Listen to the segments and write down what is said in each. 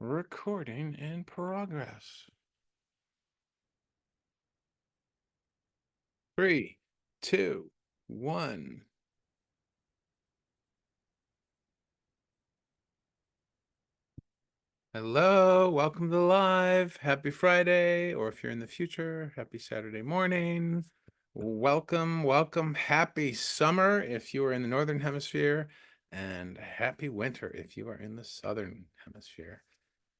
Recording in progress. 3, 2, 1. Hello, welcome to the live. Happy Friday, or if you're in the future, happy Saturday morning. Welcome. Happy summer if you are in the Northern Hemisphere, and happy winter if you are in the Southern Hemisphere.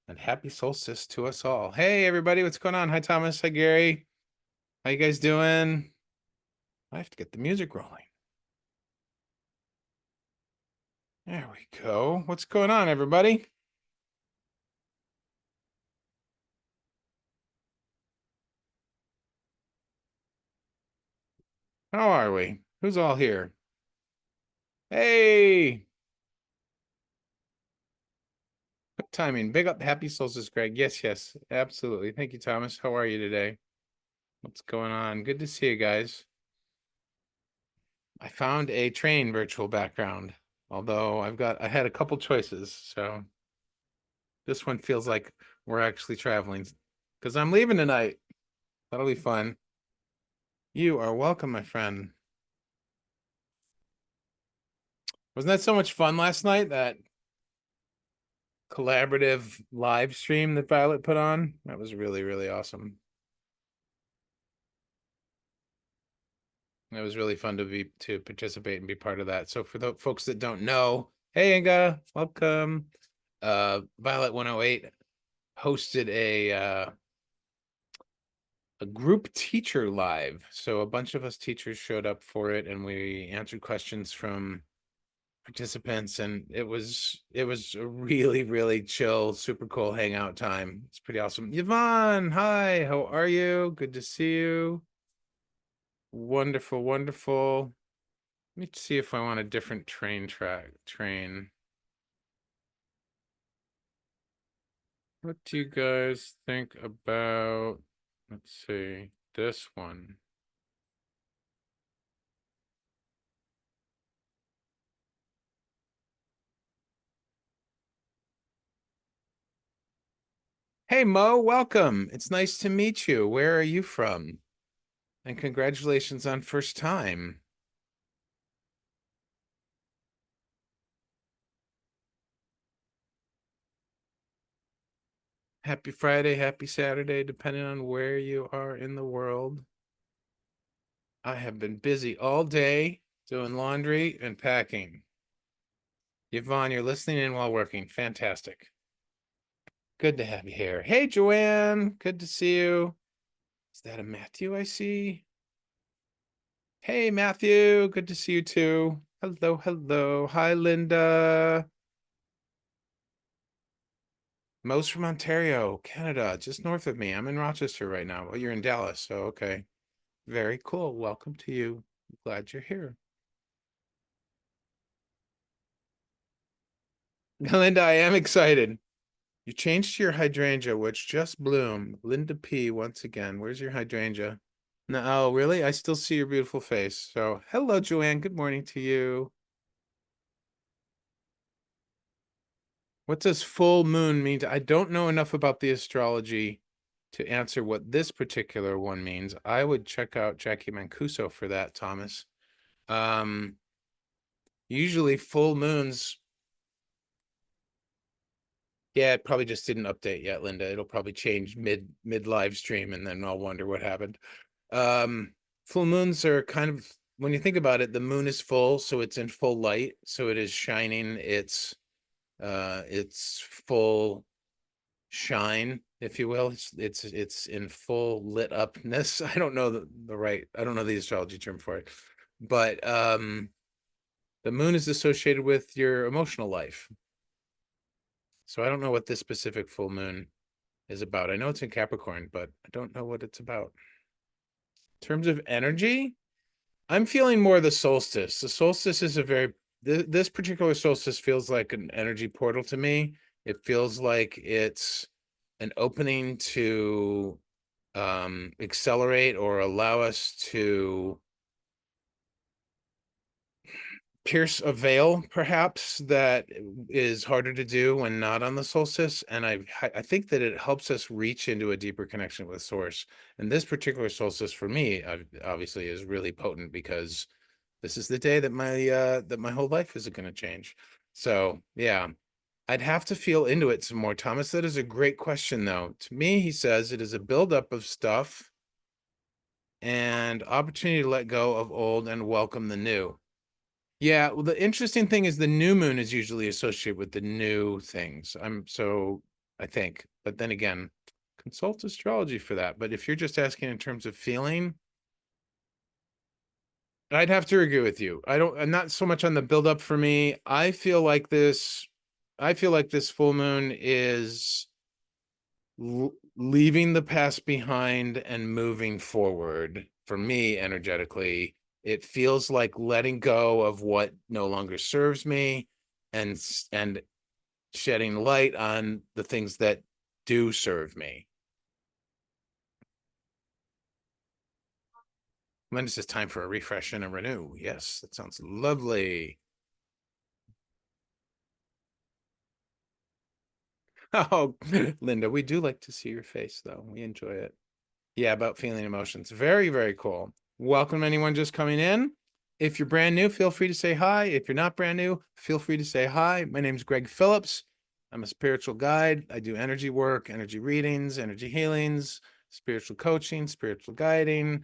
And happy solstice to us all. Hey, everybody, what's going on? Hi, Thomas. Hi, Gary. How you guys doing? I have to get the music rolling. There we go. What's going on, everybody? How are we? Who's all here? Hey! Good timing. Big up. Happy solstice, Greg. Yes, absolutely. Thank you, Thomas. How are you today? What's going on? Good to see you guys. I found a train virtual background, although I had a couple choices, so this one feels like we're actually traveling because I'm leaving tonight. That'll be fun. You are welcome, my friend. Wasn't that so much fun last night? That collaborative live stream that Violet put on? That was really, really awesome. It was really fun to participate and be part of that. So for the folks that don't know, hey Inga, welcome. Violet 108 hosted a group teacher live. So a bunch of us teachers showed up for it and we answered questions from participants, and it was a really, really chill, super cool hangout time. It's pretty awesome. Yvonne, hi, how are you? Good to see you. Wonderful. Let me see if I want a different train. What do you guys think about, let's see, this one? Hey Mo, welcome. It's nice to meet you. Where are you from? And congratulations on first time. Happy Friday, happy Saturday, depending on where you are in the world. I have been busy all day doing laundry and packing. Yvonne, you're listening in while working. Fantastic. Good to have you here. Hey, Joanne. Good to see you. Is that a Matthew I see? Hey, Matthew. Good to see you too. Hello. Hi, Linda. Mo's from Ontario, Canada, just north of me. I'm in Rochester right now. Well, you're in Dallas, so okay. Very cool. Welcome to you. Glad you're here. Linda, I am excited. You changed your hydrangea, which just bloomed. Linda P. once again. Where's your hydrangea? No, oh, really? I still see your beautiful face. So, hello, Joanne. Good morning to you. What does full moon mean? I don't know enough about the astrology to answer what this particular one means. I would check out Jackie Mancuso for that, Thomas. Um, Usually full moons. Yeah, it probably just didn't update yet, Linda. It'll probably change mid live stream, and then I'll wonder what happened. Full moons are kind of, when you think about it, the moon is full, so it's in full light, so it is shining its full shine, if you will. It's in full lit upness. I don't know I don't know the astrology term for it, but the moon is associated with your emotional life. So I don't know what this specific full moon is about. I know it's in Capricorn, but I don't know what it's about. In terms of energy, I'm feeling more the solstice. The solstice is this particular solstice feels like an energy portal to me. It feels like it's an opening to accelerate or allow us to pierce a veil, perhaps, that is harder to do when not on the solstice. And I think that it helps us reach into a deeper connection with source. And this particular solstice for me, obviously, is really potent because this is the day that my whole life is going to change. So yeah, I'd have to feel into it some more. Thomas, that is a great question, though. To me, he says it is a buildup of stuff and opportunity to let go of old and welcome the new. Yeah, well, the interesting thing is the new moon is usually associated with the new things. I think, but then again, consult astrology for that. But if you're just asking in terms of feeling, I'd have to agree with you. I'm not so much on the buildup for me. I feel like this full moon is leaving the past behind and moving forward. For me, energetically, it feels like letting go of what no longer serves me and shedding light on the things that do serve me. When is this time for a refresh and a renew? Yes, that sounds lovely. Oh, Linda, we do like to see your face, though. We enjoy it. Yeah, about feeling emotions. Very, very cool. Welcome anyone just coming in. If you're brand new, feel free to say hi. If you're not brand new, feel free to say hi. My name is Greg Phillips. I'm a spiritual guide. I do energy work, energy readings, energy healings, spiritual coaching, spiritual guiding,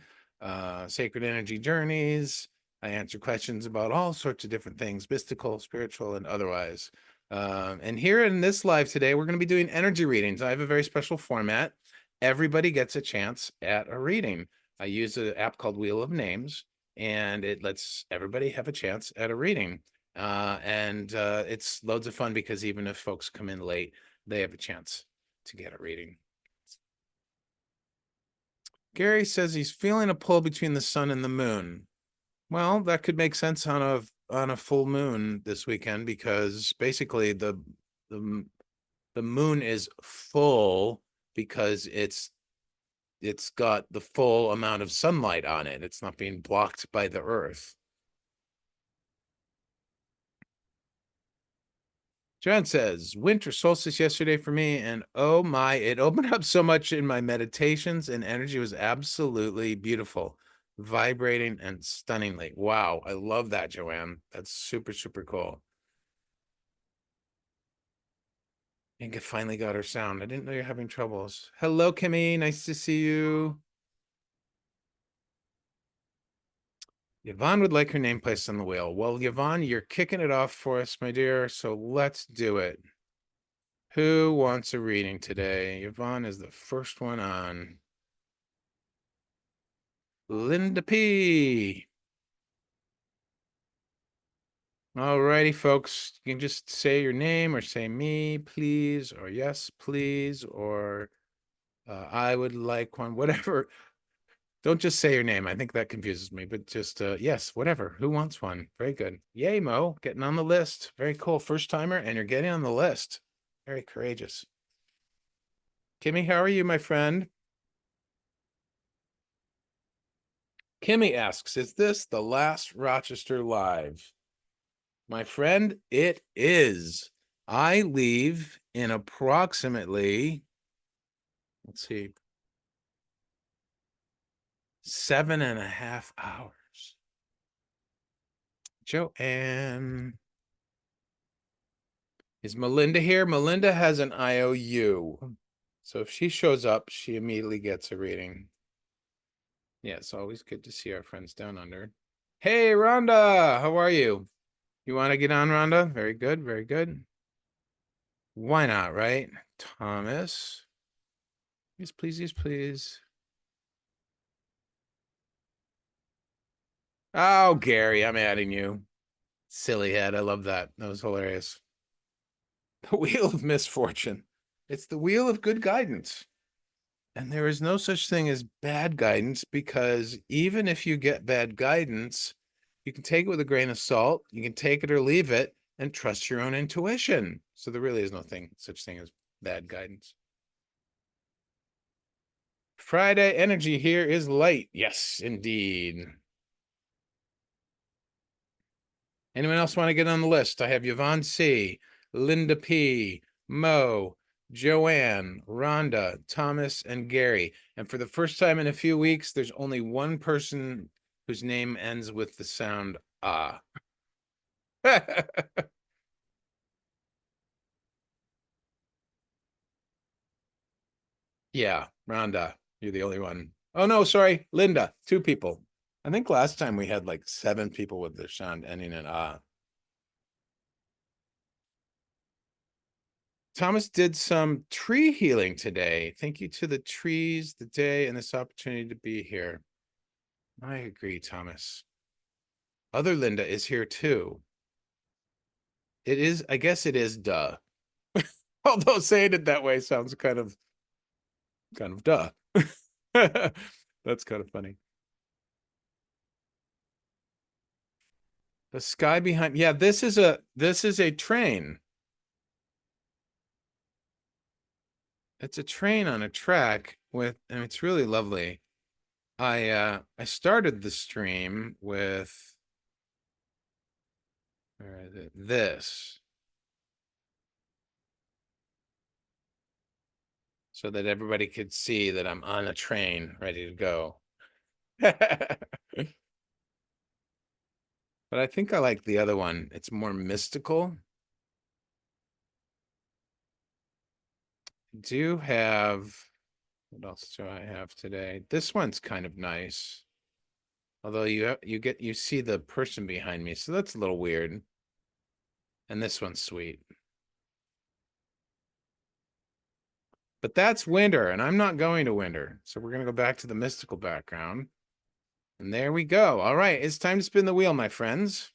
sacred energy journeys. I answer questions about all sorts of different things, mystical, spiritual, and otherwise. And here in this live today, we're going to be doing energy readings. I have a very special format. Everybody gets a chance at a reading. I use an app called Wheel of Names, and it lets everybody have a chance at a reading. It's loads of fun because even if folks come in late, they have a chance to get a reading. Gary says he's feeling a pull between the sun and the moon. Well, that could make sense on a full moon this weekend because basically the moon is full because it's got the full amount of sunlight on it. It's not being blocked by the earth. John says, winter solstice yesterday for me, and oh my, it opened up so much in my meditations, and energy was absolutely beautiful, vibrating and stunningly. Wow, I love that, Joanne. That's super, super cool. Inga finally got her sound. I didn't know you're having troubles. Hello, Kimmy. Nice to see you. Yvonne would like her name placed on the wheel. Well, Yvonne, you're kicking it off for us, my dear, so let's do it. Who wants a reading today? Yvonne is the first one on. Linda P. All righty, folks. You can just say your name or say me, please, or yes, please, or I would like one, whatever. Don't just say your name. I think that confuses me, but just yes, whatever. Who wants one? Very good. Yay, Mo, getting on the list. Very cool. First timer, and you're getting on the list. Very courageous. Kimmy, how are you, my friend? Kimmy asks, is this the last Rochester Live? My friend, it is. I leave in approximately, let's see, 7.5 hours. Joanne. Is Melinda here? Melinda has an IOU. So if she shows up, she immediately gets a reading. Yeah, it's always good to see our friends down under. Hey, Rhonda, how are you? You want to get on, Rhonda? Very good, very good. Why not, right? Thomas. Yes, please, yes, please. Oh, Gary, I'm adding you. Silly head. I love that. That was hilarious. The wheel of misfortune. It's the wheel of good guidance. And there is no such thing as bad guidance because even if you get bad guidance, you can take it with a grain of salt, you can take it or leave it and trust your own intuition. So there really is no such thing as bad guidance. Friday energy here is light. Yes, indeed. Anyone else want to get on the list? I have Yvonne C, Linda P, Mo, Joanne, Rhonda, Thomas, and Gary. And for the first time in a few weeks, there's only one person whose name ends with the sound ah. Yeah, Rhonda, you're the only one. Oh no, sorry, Linda, two people. I think last time we had like 7 people with their sound ending in ah. Thomas did some tree healing today. Thank you to the trees, the day, and this opportunity to be here. I agree, Thomas. Other Linda is here too. It is, I guess it is duh. Although saying it that way sounds kind of duh. That's kind of funny. The sky behind, yeah, this is a train. It's a train on a track with, and it's really lovely. I started the stream with where is it? This, so that everybody could see that I'm on a train ready to go. But I think I like the other one. It's more mystical. I do have, what else do I have today? This one's kind of nice. Although you see the person behind me, so that's a little weird. And this one's sweet. But that's winter, and I'm not going to winter. So we're gonna go back to the mystical background. And there we go. All right, it's time to spin the wheel, my friends.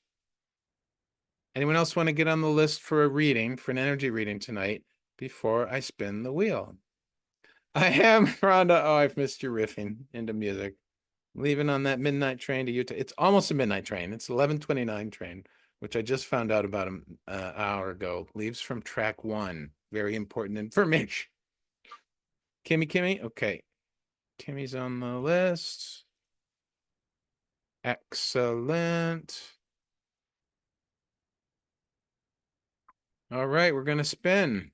Anyone else want to get on the list for a reading, for an energy reading tonight before I spin the wheel? I am, Rhonda. Oh, I've missed your riffing into music. Leaving on that midnight train to Utah. It's almost a midnight train. It's 11:29 train, which I just found out about an hour ago. Leaves from track 1. Very important information. Kimmy. Okay. Kimmy's on the list. Excellent. All right, we're going to spin.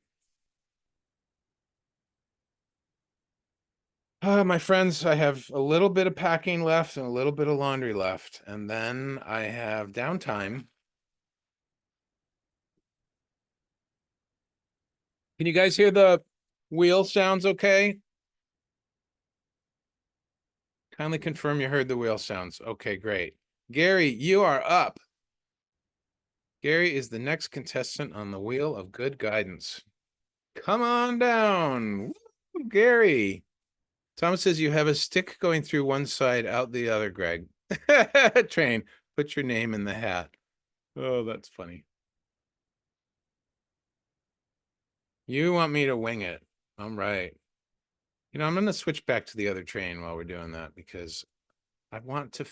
My friends, I have a little bit of packing left and a little bit of laundry left, and then I have downtime. Can you guys hear the wheel sounds okay? Kindly confirm you heard the wheel sounds. Okay, great. Gary, you are up. Gary is the next contestant on the wheel of good guidance. Come on down. Woo, Gary. Thomas says you have a stick going through one side, out the other, Greg. Train, put your name in the hat. Oh, that's funny. You want me to wing it. I'm right. I'm going to switch back to the other train while we're doing that because I want to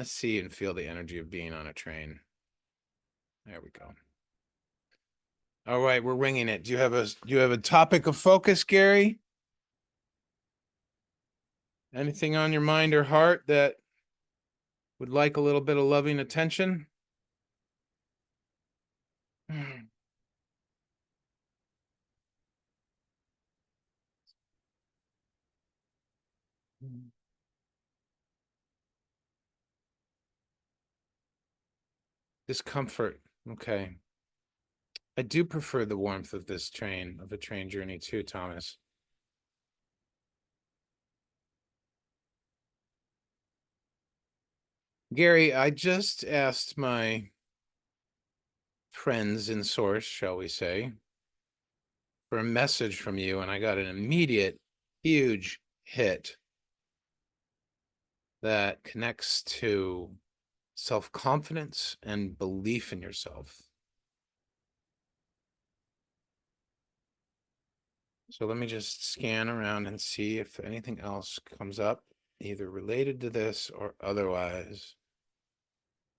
see and feel the energy of being on a train. There we go. All right, we're winging it. Do you have a topic of focus, Gary? Anything on your mind or heart that would like a little bit of loving attention? Discomfort. Okay. I do prefer the warmth of a train journey too, Thomas. Gary, I just asked my friends in source, shall we say, for a message from you, and I got an immediate, huge hit that connects to self-confidence and belief in yourself. So let me just scan around and see if anything else comes up, either related to this or otherwise.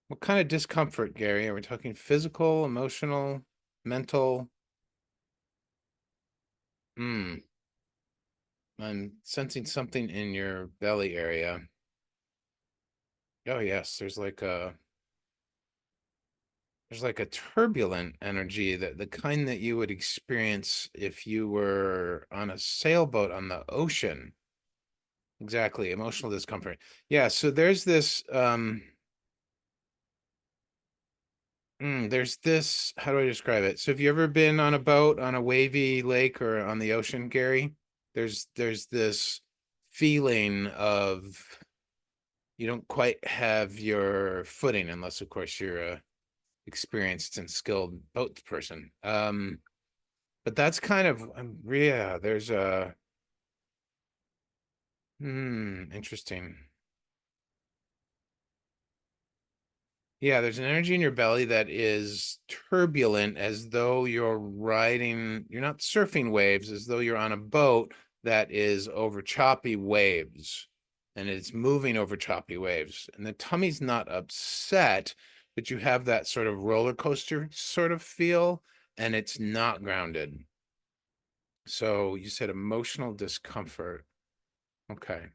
What kind of discomfort, Gary? Are we talking physical, emotional, mental? Hmm. I'm sensing something in your belly area. Oh, yes, there's like a There's like a turbulent energy, that the kind that you would experience if you were on a sailboat on the ocean. Exactly, emotional discomfort. Yeah, so there's this there's this, how do I describe it? So have you ever been on a boat on a wavy lake or on the ocean, Gary? There's this feeling of you don't quite have your footing, unless of course you're a experienced and skilled boat person. But that's kind of yeah, there's a interesting. Yeah, there's an energy in your belly that is turbulent, as though you're not surfing waves, as though you're on a boat that is over choppy waves, and it's moving over choppy waves. And the tummy's not upset, but you have that sort of roller coaster sort of feel, and it's not grounded. So you said emotional discomfort. Okay.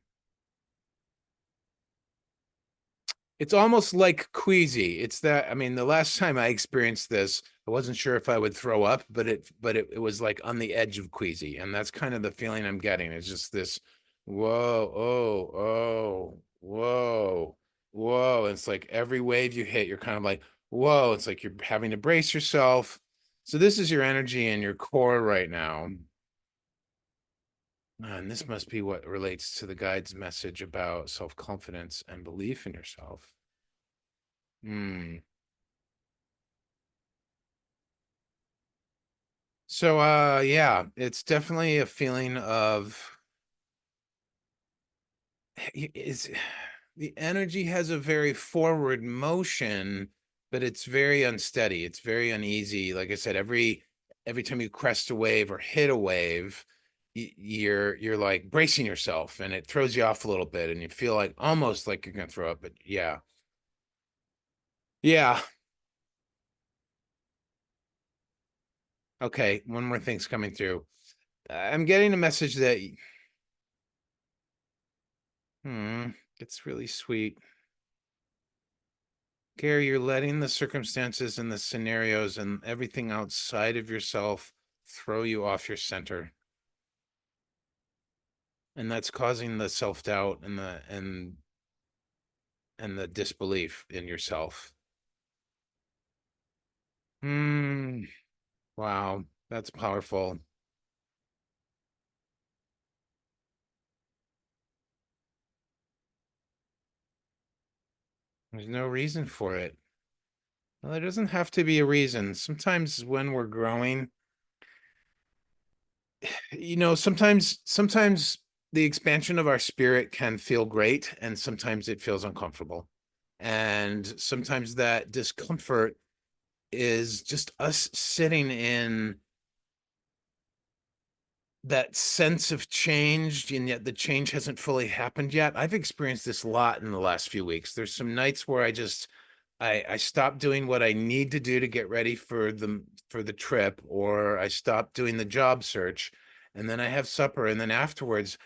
It's almost like queasy. It's that, I mean, the last time I experienced this, I wasn't sure if I would throw up, but it was like on the edge of queasy. And that's kind of the feeling I'm getting. It's just this, whoa, whoa, whoa. It's like every wave you hit, you're kind of like, whoa. It's like you're having to brace yourself. So this is your energy in your core right now. And this must be what relates to the guide's message about self-confidence and belief in yourself. Hmm. So yeah, it's definitely a feeling of is the energy has a very forward motion, but it's very unsteady. It's very uneasy. Like I said, every time you crest a wave or hit a wave, you're like bracing yourself, and it throws you off a little bit, and you feel like almost like you're gonna throw up. But yeah. Yeah. Okay, one more thing's coming through. I'm getting a message that hmm, it's really sweet. Gary, you're letting the circumstances and the scenarios and everything outside of yourself throw you off your center. And that's causing the self-doubt and the disbelief in yourself. Hmm. Wow, that's powerful. There's no reason for it. Well, there doesn't have to be a reason. Sometimes when we're growing, sometimes the expansion of our spirit can feel great, and sometimes it feels uncomfortable. And sometimes that discomfort is just us sitting in that sense of change, and yet the change hasn't fully happened yet. I've experienced this a lot in the last few weeks. There's some nights where I stop doing what I need to do to get ready for the trip, or I stop doing the job search, and then I have supper, and then afterwards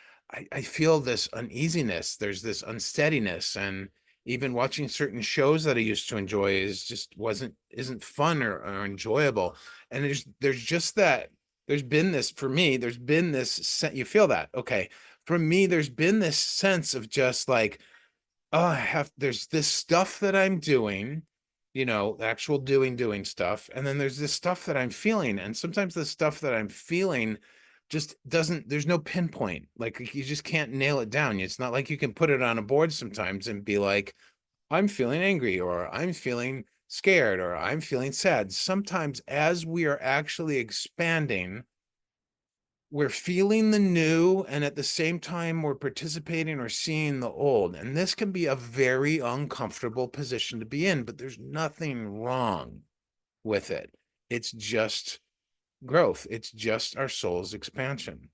I feel this uneasiness. There's this unsteadiness, and even watching certain shows that I used to enjoy is just wasn't isn't fun or enjoyable. And there's just that there's been this for me, there's been this you feel that, okay. For me, there's been this sense of just like, oh, there's this stuff that I'm doing, actual doing stuff. And then there's this stuff that I'm feeling. And sometimes the stuff that I'm feeling just doesn't, there's no pinpoint. Like you just can't nail it down. It's not like you can put it on a board sometimes and be like, I'm feeling angry, or I'm feeling scared, or I'm feeling sad. Sometimes as we are actually expanding, we're feeling the new, and at the same time we're participating or seeing the old, and this can be a very uncomfortable position to be in, but there's nothing wrong with it. It's just growth. It's just our soul's expansion.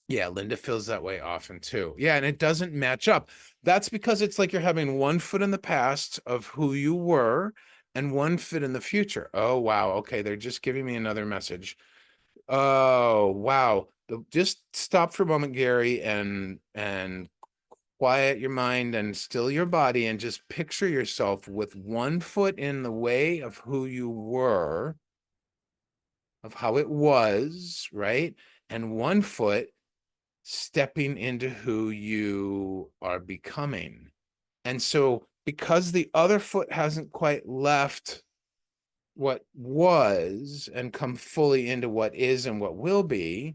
Yeah, Linda feels that way often too. Yeah, and it doesn't match up. That's because it's like you're having one foot in the past of who you were and one foot in the future. Oh wow, okay, they're just giving me another message. Oh, wow. Just stop for a moment, Gary, and quiet your mind and still your body and just picture yourself with one foot in the way of who you were, of how it was, right? And one foot stepping into who you are becoming. And so, because the other foot hasn't quite left what was and come fully into what is and what will be,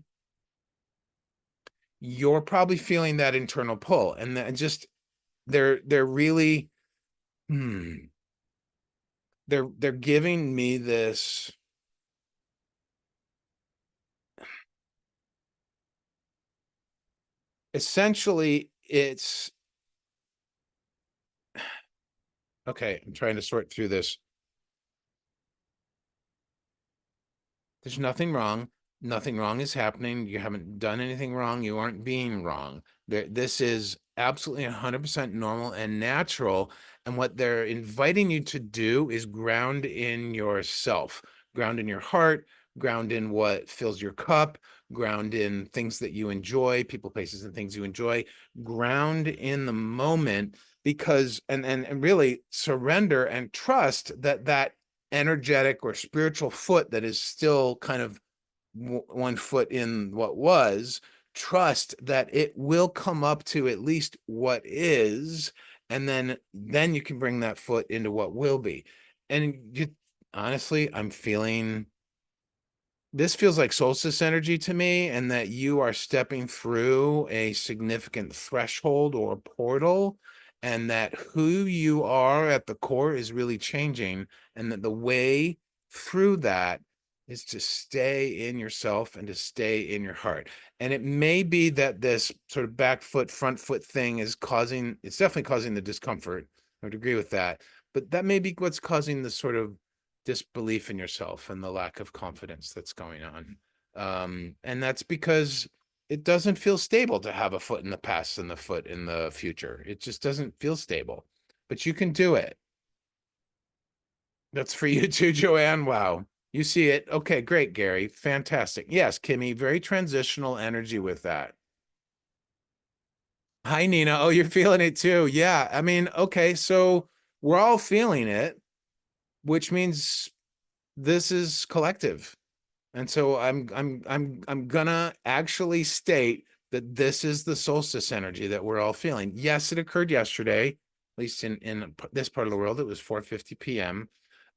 you're probably feeling that internal pull. And that just they're really they're giving me this essentially it's okay, I'm trying to sort through this. There's nothing wrong. Nothing wrong is happening. You haven't done anything wrong. You aren't being wrong. This is absolutely 100% normal and natural. And what they're inviting you to do is ground in yourself, ground in your heart, ground in what fills your cup, ground in things that you enjoy, people, places, and things you enjoy, ground in the moment because, and really surrender and trust that energetic or spiritual foot that is still kind of one foot in what was, trust that it will come up to at least what is, and then you can bring that foot into what will be. And you honestly, I'm feeling this feels like solstice energy to me, and that you are stepping through a significant threshold or portal, and that who you are at the core is really changing, and that the way through that is to stay in yourself and to stay in your heart. And it may be that this sort of back foot, front foot thing is it's definitely causing the discomfort. I would agree with that. But that may be what's causing the sort of disbelief in yourself and the lack of confidence that's going on. And that's because it doesn't feel stable to have a foot in the past and the foot in the future. It just doesn't feel stable, but you can do it. That's for you too, Joanne. Wow. You see it. Okay, great, Gary. Fantastic. Yes, Kimmy, very transitional energy with that. Hi, Nina. Oh, you're feeling it too. Yeah. I mean, okay, so we're all feeling it, which means this is collective. And so I'm gonna actually state that this is the solstice energy that we're all feeling. Yes, it occurred yesterday, at least in this part of the world. It was 4:50 p.m.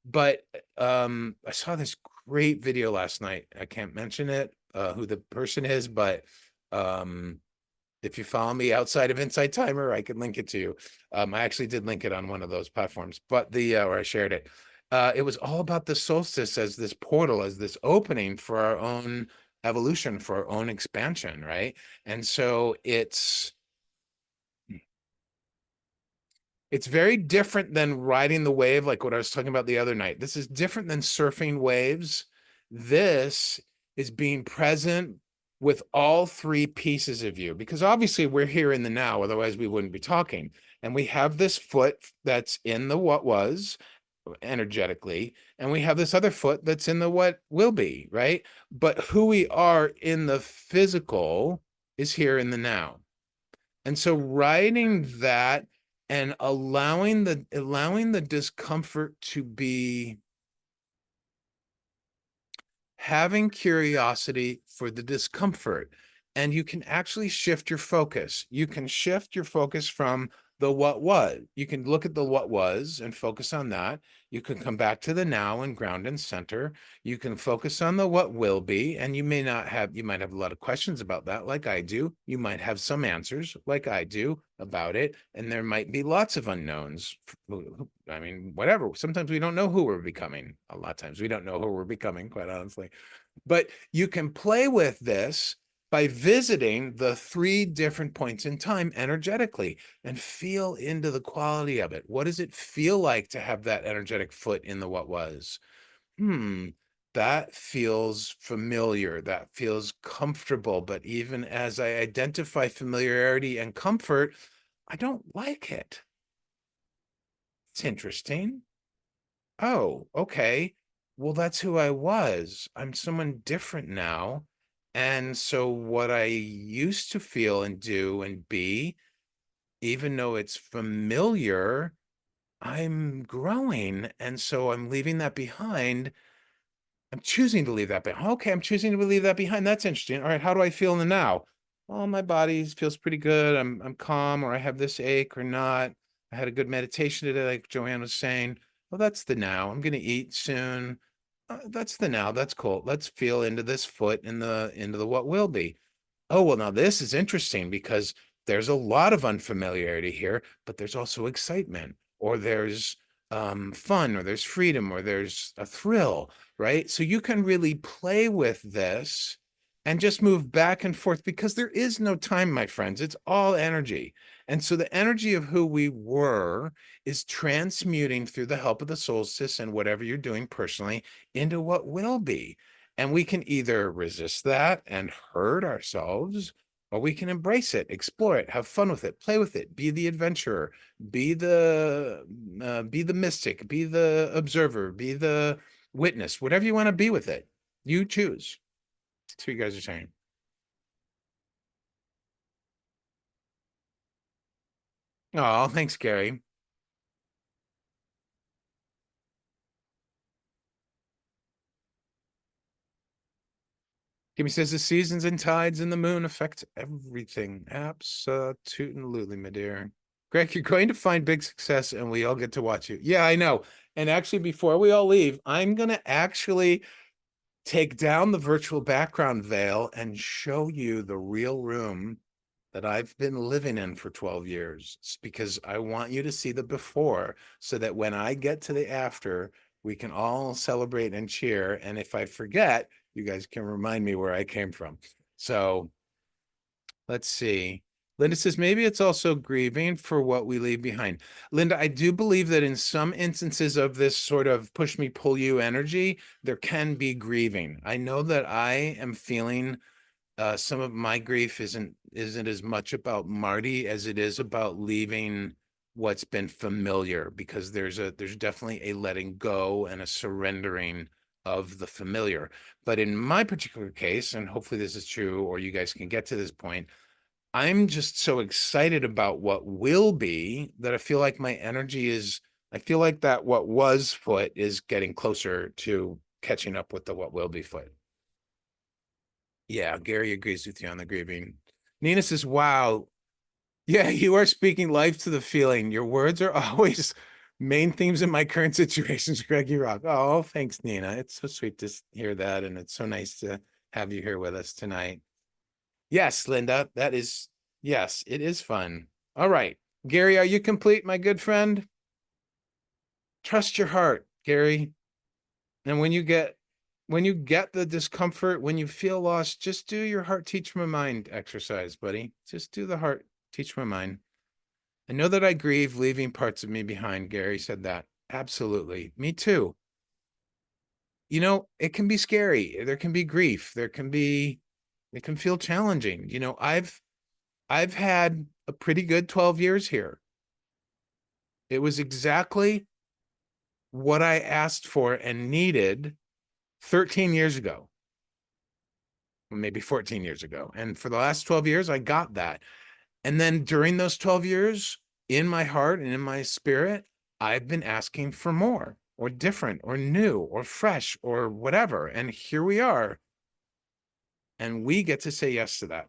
But I saw this great video last night. I can't mention it, who the person is, but um if you follow me outside of Insight Timer, I can link it to you. I actually did link it on one of those platforms, but or I shared it. It was all about the solstice as this portal, as this opening for our own evolution, for our own expansion, right? And so it's very different than riding the wave, like what I was talking about the other night. This is different than surfing waves. This is being present with all three pieces of you, because obviously we're here in the now, otherwise we wouldn't be talking. And we have this foot that's in the what was energetically, and we have this other foot that's in the what will be, right? But who we are in the physical is here in the now. And so writing that and allowing the discomfort to be having curiosity for the discomfort. And you can actually shift your focus. You can shift your focus from the what was. You can look at the what was and focus on that. You can come back to the now and ground and center. You can focus on the what will be. And you might have a lot of questions about that, like I do. You might have some answers, like I do, about it. And there might be lots of unknowns. I mean, whatever. Sometimes we don't know who we're becoming. A lot of times we don't know who we're becoming, quite honestly. But you can play with this by visiting the three different points in time energetically and feel into the quality of it. What does it feel like to have that energetic foot in the what was? That feels familiar. That feels comfortable. But even as I identify familiarity and comfort, I don't like it. It's interesting. Oh, okay. Well, that's who I was. I'm someone different now. And so what I used to feel and do and be even though it's familiar, I'm growing. And so I'm leaving that behind. I'm choosing to leave that behind. Okay, I'm choosing to leave that behind. That's interesting. All right, how do I feel in the now? Oh, my body feels pretty good. I'm calm, or I have this ache or not. I had a good meditation today, like Joanne was saying. Well, that's the now. I'm gonna eat soon. That's the now. That's cool. Let's feel into this foot in the into the what will be. Oh, well, now this is interesting because there's a lot of unfamiliarity here, but there's also excitement, or there's fun, or there's freedom, or there's a thrill, right? So you can really play with this and just move back and forth because there is no time, my friends. It's all energy. And so the energy of who we were is transmuting through the help of the solstice and whatever you're doing personally into what will be. And we can either resist that and hurt ourselves, or we can embrace it, explore it, have fun with it, play with it, be the adventurer, be the mystic, be the observer, be the witness, whatever you want to be with it. You choose. That's what you guys are saying. Oh, thanks, Gary. Kimmy says the seasons and tides and the moon affect everything. Absolutely, my dear. Greg, you're going to find big success and we all get to watch you. Yeah, I know. And actually, before we all leave, I'm going to actually take down the virtual background veil and show you the real room that I've been living in for 12 years. It's because I want you to see the before so that when I get to the after, we can all celebrate and cheer. And if I forget, you guys can remind me where I came from. So let's see. Linda says maybe it's also grieving for what we leave behind. Linda, I do believe that in some instances of this sort of push me, pull you energy, there can be grieving. I know that I am feeling some of my grief isn't as much about Marty as it is about leaving what's been familiar, because there's definitely a letting go and a surrendering of the familiar. But in my particular case, and hopefully this is true, or you guys can get to this point, I'm just so excited about what will be that I feel like my energy is, I feel like that what was foot is getting closer to catching up with the what will be foot. Yeah, Gary agrees with you on the grieving. Nina says, wow, yeah, you are speaking life to the feeling. Your words are always main themes in my current situations, Greggy Rock. Oh, thanks, Nina. It's so sweet to hear that. And it's so nice to have you here with us tonight. Yes, Linda, that is, yes, it is fun. All right. Gary, are you complete, my good friend? Trust your heart, Gary. And when you get the discomfort, when you feel lost, just do your heart teach my mind exercise, buddy. Just do the heart teach my mind. I know that I grieve leaving parts of me behind. Gary said that. Absolutely. Me too. You know, it can be scary. There can be grief. It can feel challenging. You know, I've had a pretty good 12 years here. It was exactly what I asked for and needed 13 years ago, maybe 14 years ago. And for the last 12 years, I got that. And then during those 12 years, in my heart and in my spirit, I've been asking for more or different or new or fresh or whatever. And here we are. And we get to say yes to that.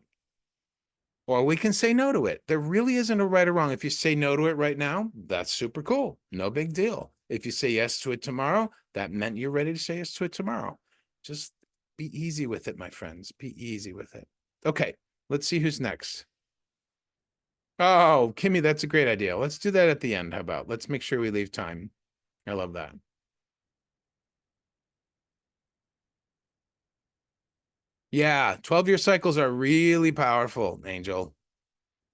Or we can say no to it. There really isn't a right or wrong. If you say no to it right now, that's super cool. No big deal. If you say yes to it tomorrow, that meant you're ready to say yes to it tomorrow. Just be easy with it, my friends. Be easy with it. Okay, let's see who's next. Oh, Kimmy, that's a great idea. Let's do that at the end. How about? Let's make sure we leave time. I love that. Yeah, 12-year cycles are really powerful, Angel.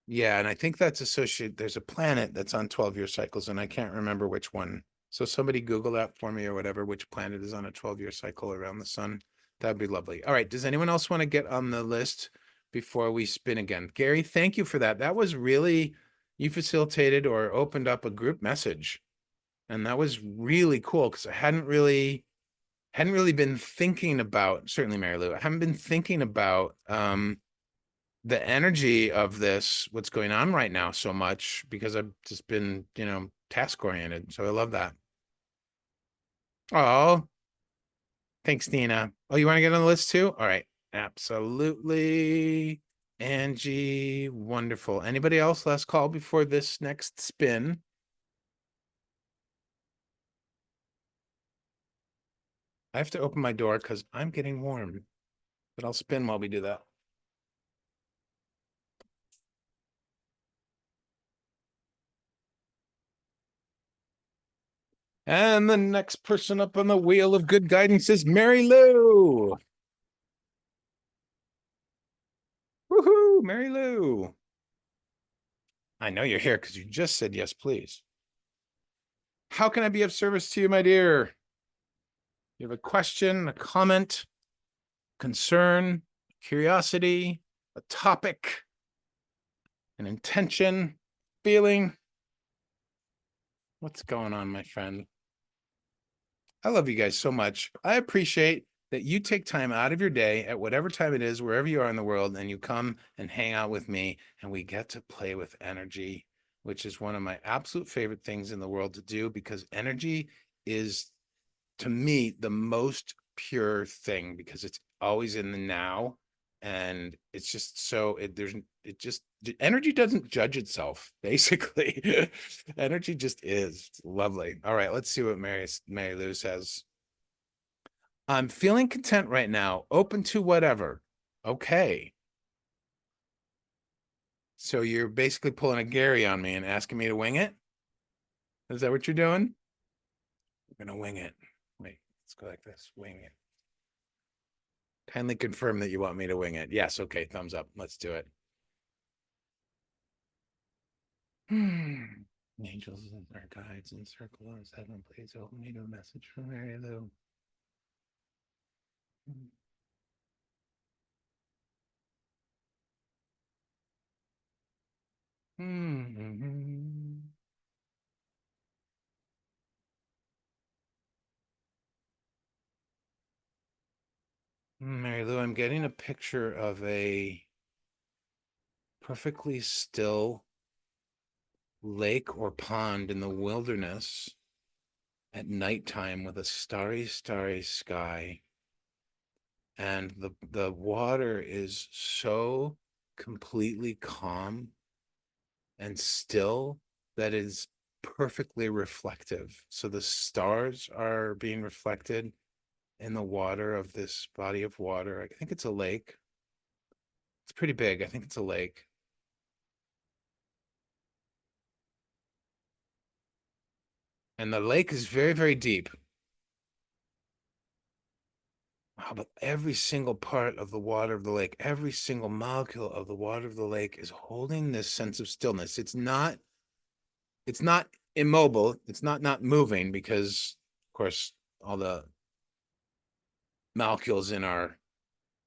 Yeah, and I think that's associated. There's a planet that's on 12-year cycles, and I can't remember which one. So somebody Google that for me or whatever, which planet is on a 12-year cycle around the sun. That'd be lovely. All right. Does anyone else want to get on the list before we spin again? Gary, thank you for that. That was really, you facilitated or opened up a group message. And that was really cool because I hadn't really been thinking about, certainly Mary Lou, I haven't been thinking about the energy of this, what's going on right now so much because I've just been, task oriented. So I love that. Oh, thanks, Nina. Oh, you want to get on the list too? All right. Absolutely. Angie, wonderful. Anybody else? Last call before this next spin. I have to open my door because I'm getting warm, but I'll spin while we do that. And the next person up on the wheel of good guidance is Mary Lou. Woohoo, Mary Lou. I know you're here because you just said yes, please. How can I be of service to you, my dear? You have a question, a comment, concern, curiosity, a topic, an intention, feeling? What's going on, my friend? I love you guys so much. I appreciate that you take time out of your day at whatever time it is, wherever you are in the world, and you come and hang out with me, and we get to play with energy, which is one of my absolute favorite things in the world to do, because energy is, to me, the most pure thing, because it's always in the now, and it's just so it just energy doesn't judge itself, basically. Energy just is. It's lovely. All right, let's see what Mary Lou says. I'm feeling content right now, open to whatever. Okay. So you're basically pulling a Gary on me and asking me to wing it? Is that what you're doing? I'm gonna wing it. Wait, let's go like this. Wing it. Kindly confirm that you want me to wing it. Yes, okay, thumbs up. Let's do it. Angels and our guides and circle us. Heaven, please open me to a message from Mary Lou. Mary Lou, I'm getting a picture of a perfectly still lake or pond in the wilderness at nighttime with a starry sky. And the water is so completely calm and still that is perfectly reflective. So the stars are being reflected in the water of this body of water. I think it's a lake. It's pretty big. I think it's a lake. And the lake is very deep. Wow, but every single part of the water of the lake, every single molecule of the water of the lake is holding this sense of stillness. It's not immobile. It's not moving because, of course, all the molecules in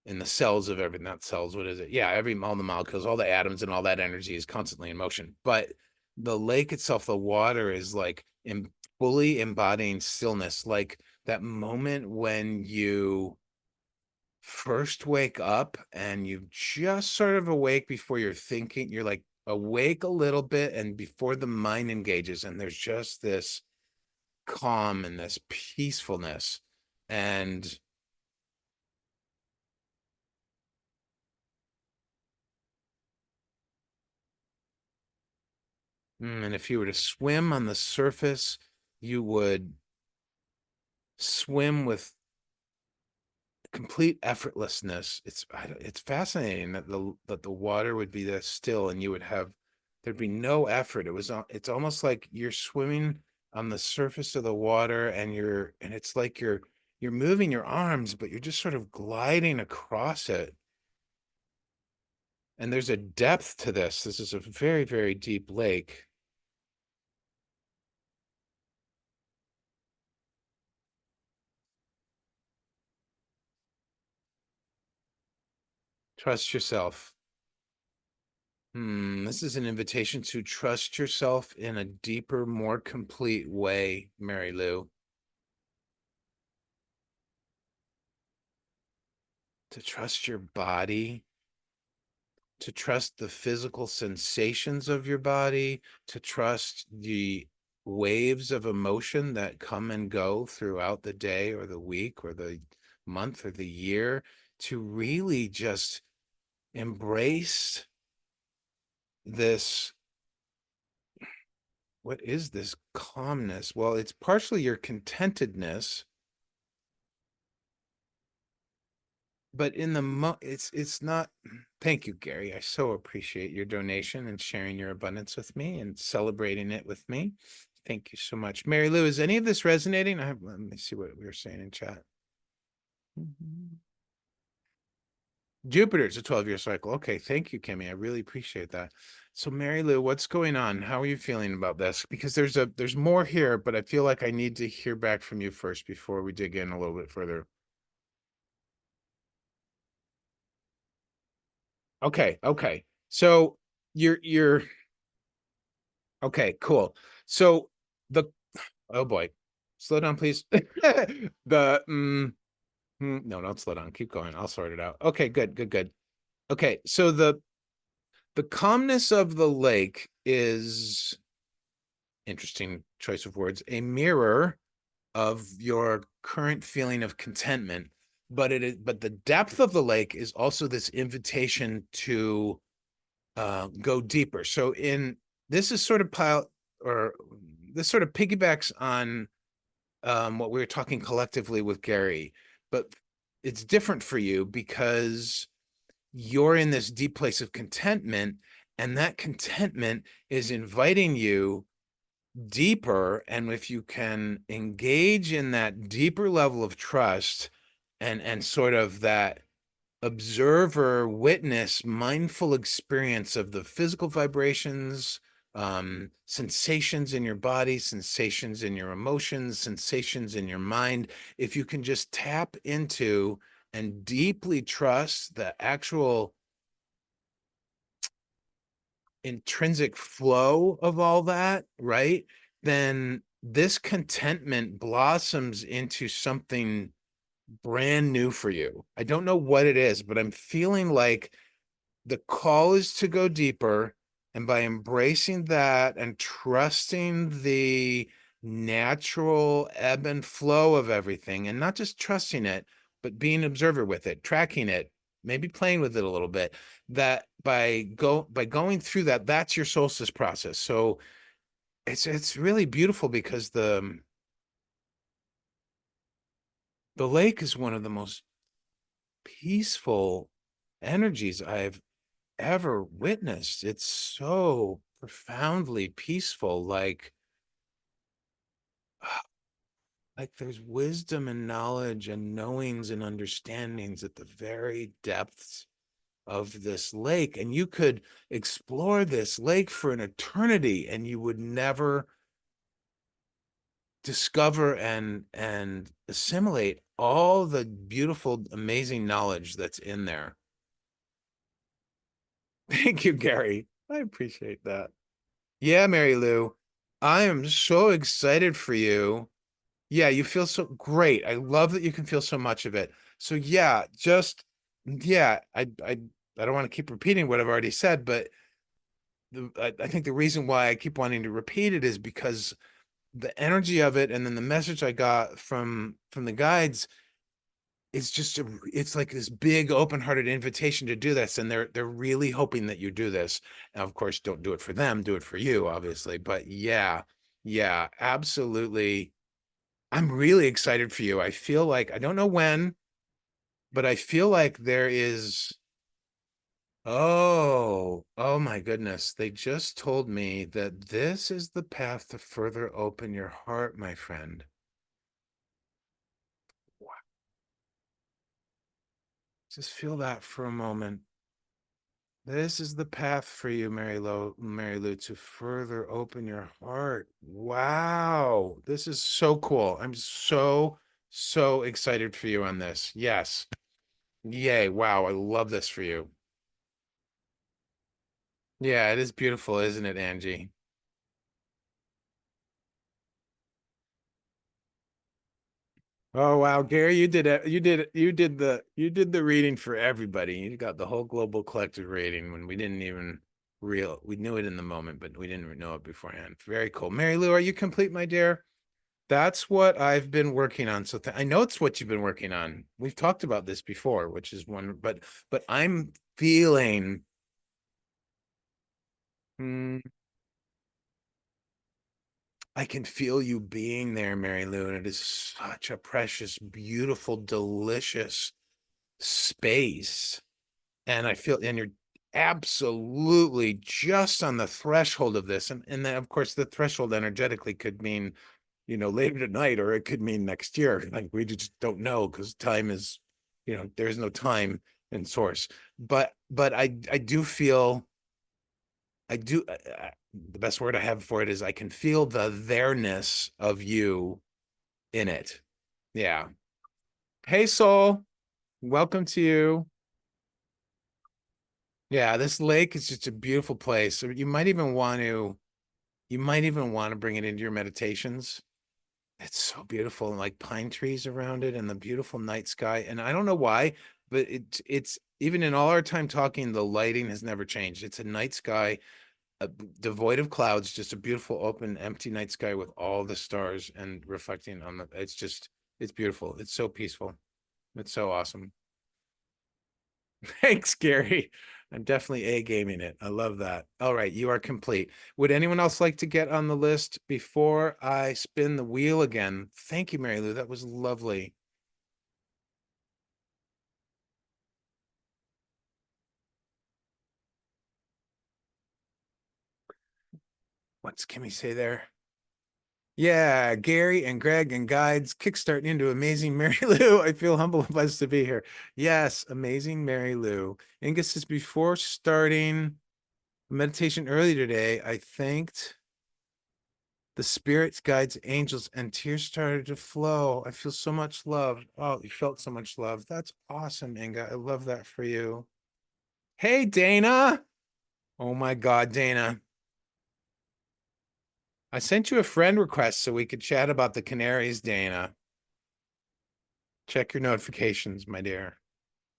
the cells of everything, not cells, what is it? Yeah, all the molecules, all the atoms and all that energy is constantly in motion. But the lake itself, the water is like fully embodying stillness, like that moment when you first wake up and you just sort of awake before you're thinking, you're like awake a little bit and before the mind engages, and there's just this calm and this peacefulness. And if you were to swim on the surface, you would swim with complete effortlessness. It's fascinating that the water would be that still, and you would have there'd be no effort. It's almost like you're swimming on the surface of the water, and it's like you're moving your arms, but you're just sort of gliding across it. And there's a depth to this. This is a very deep lake. Trust yourself. This is an invitation to trust yourself in a deeper, more complete way, Mary Lou. To trust your body, to trust the physical sensations of your body, to trust the waves of emotion that come and go throughout the day or the week or the month or the year, to really just embrace this. What is this calmness? Well, it's partially your contentedness, but in the it's not. Thank you, Gary. I so appreciate your donation and sharing your abundance with me and celebrating it with me. Thank you so much. Mary Lou, is any of this resonating? Let me see what we were saying in chat. Jupiter's a 12-year cycle. Okay, thank you, Kimmy. I really appreciate that. So, Mary Lou, what's going on? How are you feeling about this? Because there's more here, but I feel like I need to hear back from you first before we dig in a little bit further. Okay, okay. So you're okay, cool. So the oh boy, slow down, please. The no, don't slow down. Keep going. I'll sort it out. Okay, good, good, good. Okay, so the calmness of the lake is, interesting choice of words, a mirror of your current feeling of contentment, but but the depth of the lake is also this invitation to go deeper. So in this is sort of or this sort of piggybacks on what we were talking collectively with Gary, but it's different for you because you're in this deep place of contentment, and that contentment is inviting you deeper. And if you can engage in that deeper level of trust and sort of that observer, witness, mindful experience of the physical vibrations, sensations in your body, sensations in your emotions, sensations in your mind. If you can just tap into and deeply trust the actual intrinsic flow of all that, right? Then this contentment blossoms into something brand new for you. I don't know what it is, but I'm feeling like the call is to go deeper. And by embracing that and trusting the natural ebb and flow of everything, and not just trusting it, but being an observer with it, tracking it, maybe playing with it a little bit, that by going through that, that's your solstice process. So it's really beautiful because the lake is one of the most peaceful energies I've ever witnessed. It's so profoundly peaceful, like there's wisdom and knowledge and knowings and understandings at the very depths of this lake. And you could explore this lake for an eternity and you would never discover and assimilate all the beautiful, amazing knowledge that's in there. Thank you, Gary. I appreciate that. Yeah, Mary Lou, I am so excited for you. Yeah, you feel so great. I love that you can feel so much of it. So yeah, just yeah, I don't want to keep repeating what I've already said, but I think the reason why I keep wanting to repeat it is because the energy of it and then the message I got from the guides, it's just it's like this big open-hearted invitation to do this, and they're really hoping that you do this. Now, of course, don't do it for them, do it for you, obviously. But yeah, yeah, absolutely. I'm really excited for you. I feel like I don't know when, but I feel like there is. Oh my goodness. They just told me that this is the path to further open your heart, my friend. Wow. Just feel that for a moment. This is the path for you, Mary Lou, to further open your heart. Wow. This is so cool. I'm so excited for you on this. Yes. Yay. Wow. I love this for you. Yeah, it is beautiful, isn't it, Angie? Oh wow, Gary, you did it. You did the reading for everybody. You got the whole global collective rating when we didn't even we knew it in the moment, but we didn't know it beforehand. Very cool. Mary Lou, are you complete, my dear? That's what I've been working on. So I know it's what you've been working on. We've talked about this before, which is one, but I'm feeling hmm, I can feel you being there, Mary Lou, and it is such a precious, beautiful, delicious space. And I feel, and you're absolutely just on the threshold of this. And then, of course, the threshold energetically could mean, later tonight, or it could mean next year. Like we just don't know because time is, there's no time in source. But I do feel, I do, the best word I have for it is I can feel the there-ness of you in it. Yeah. Hey, soul, welcome to you. Yeah, this lake is just a beautiful place. So you might even want to bring it into your meditations. It's so beautiful, and like pine trees around it and the beautiful night sky. And I don't know why, but it's even in all our time talking, the lighting has never changed. It's a night sky, devoid of clouds, just a beautiful, open, empty night sky with all the stars and reflecting on it's beautiful. It's so peaceful. It's so awesome. Thanks, Gary. I'm definitely A gaming it. I love that. All right, you are complete. Would anyone else like to get on the list before I spin the wheel again? Thank you, Mary Lou. That was lovely. What's Kimmy say there? Yeah, Gary and Greg and guides kickstarting into amazing Mary Lou. I feel humble and blessed to be here. Yes, amazing Mary Lou. Inga says before starting meditation early today, I thanked the spirits, guides, angels, and tears started to flow. I feel so much love. Oh, you felt so much love. That's awesome, Inga. I love that for you. Hey, Dana. Oh my God, Dana. I sent you a friend request so we could chat about the Canaries, Dana. Check your notifications, my dear.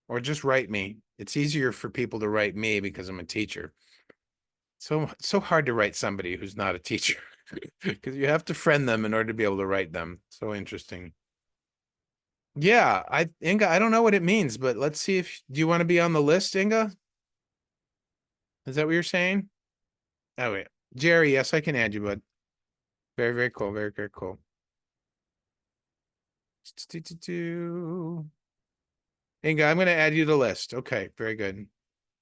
Or just write me. It's easier for people to write me because I'm a teacher. So hard to write somebody who's not a teacher because you have to friend them in order to be able to write them. So interesting. Yeah, Inga, I don't know what it means, but let's see if do you want to be on the list, Inga? Is that what you're saying? Oh wait. Jerry, yes, I can add you, bud. Very, very cool. Very, very cool. Inga, I'm gonna add you to the list. Okay, very good.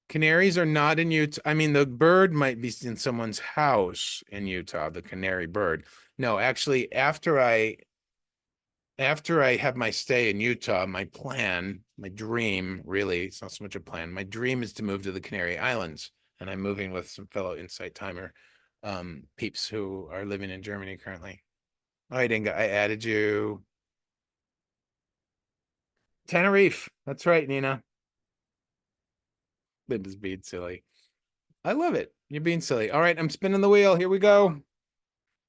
Canaries are not in Utah. I mean, the bird might be in someone's house in Utah, the canary bird. No, actually, after I have my stay in Utah, my plan, my dream, really, it's not so much a plan. My dream is to move to the Canary Islands, and I'm moving with some fellow Insight Timer peeps who are living in Germany currently. All right, Inga, I added you. Tenerife. That's right, Nina. Linda's being silly. I love it. You're being silly. All right, I'm spinning the wheel. Here we go. I'm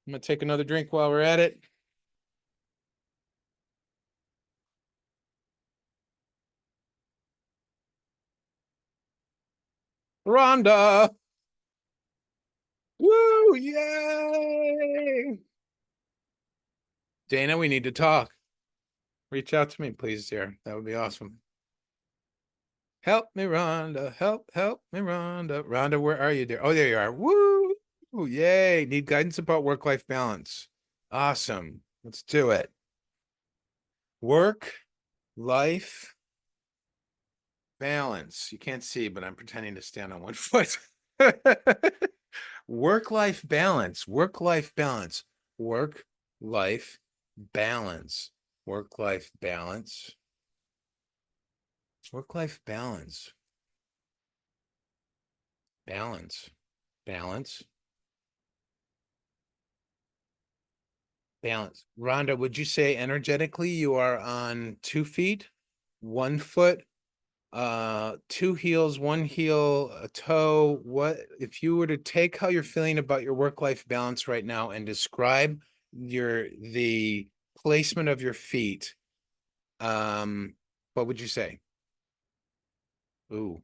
gonna take another drink while we're at it. Rhonda. Woo! Yay! Dana, we need to talk. Reach out to me, please, dear. That would be awesome. Help me, Rhonda. Help me, Rhonda. Rhonda, where are you, dear? Oh, there you are. Woo! Ooh, yay. Need guidance about work-life balance. Awesome. Let's do it. Work, life, balance. You can't see, but I'm pretending to stand on one foot. Work-life balance. Work-life balance. Work-life balance. Work-life balance. Work-life balance. Balance. Balance. Balance. Rhonda, would you say energetically you are on 2 feet, 1 foot, two heels, one heel, a toe? What if you were to take how you're feeling about your work-life balance right now and describe the placement of your feet? What would you say? Ooh,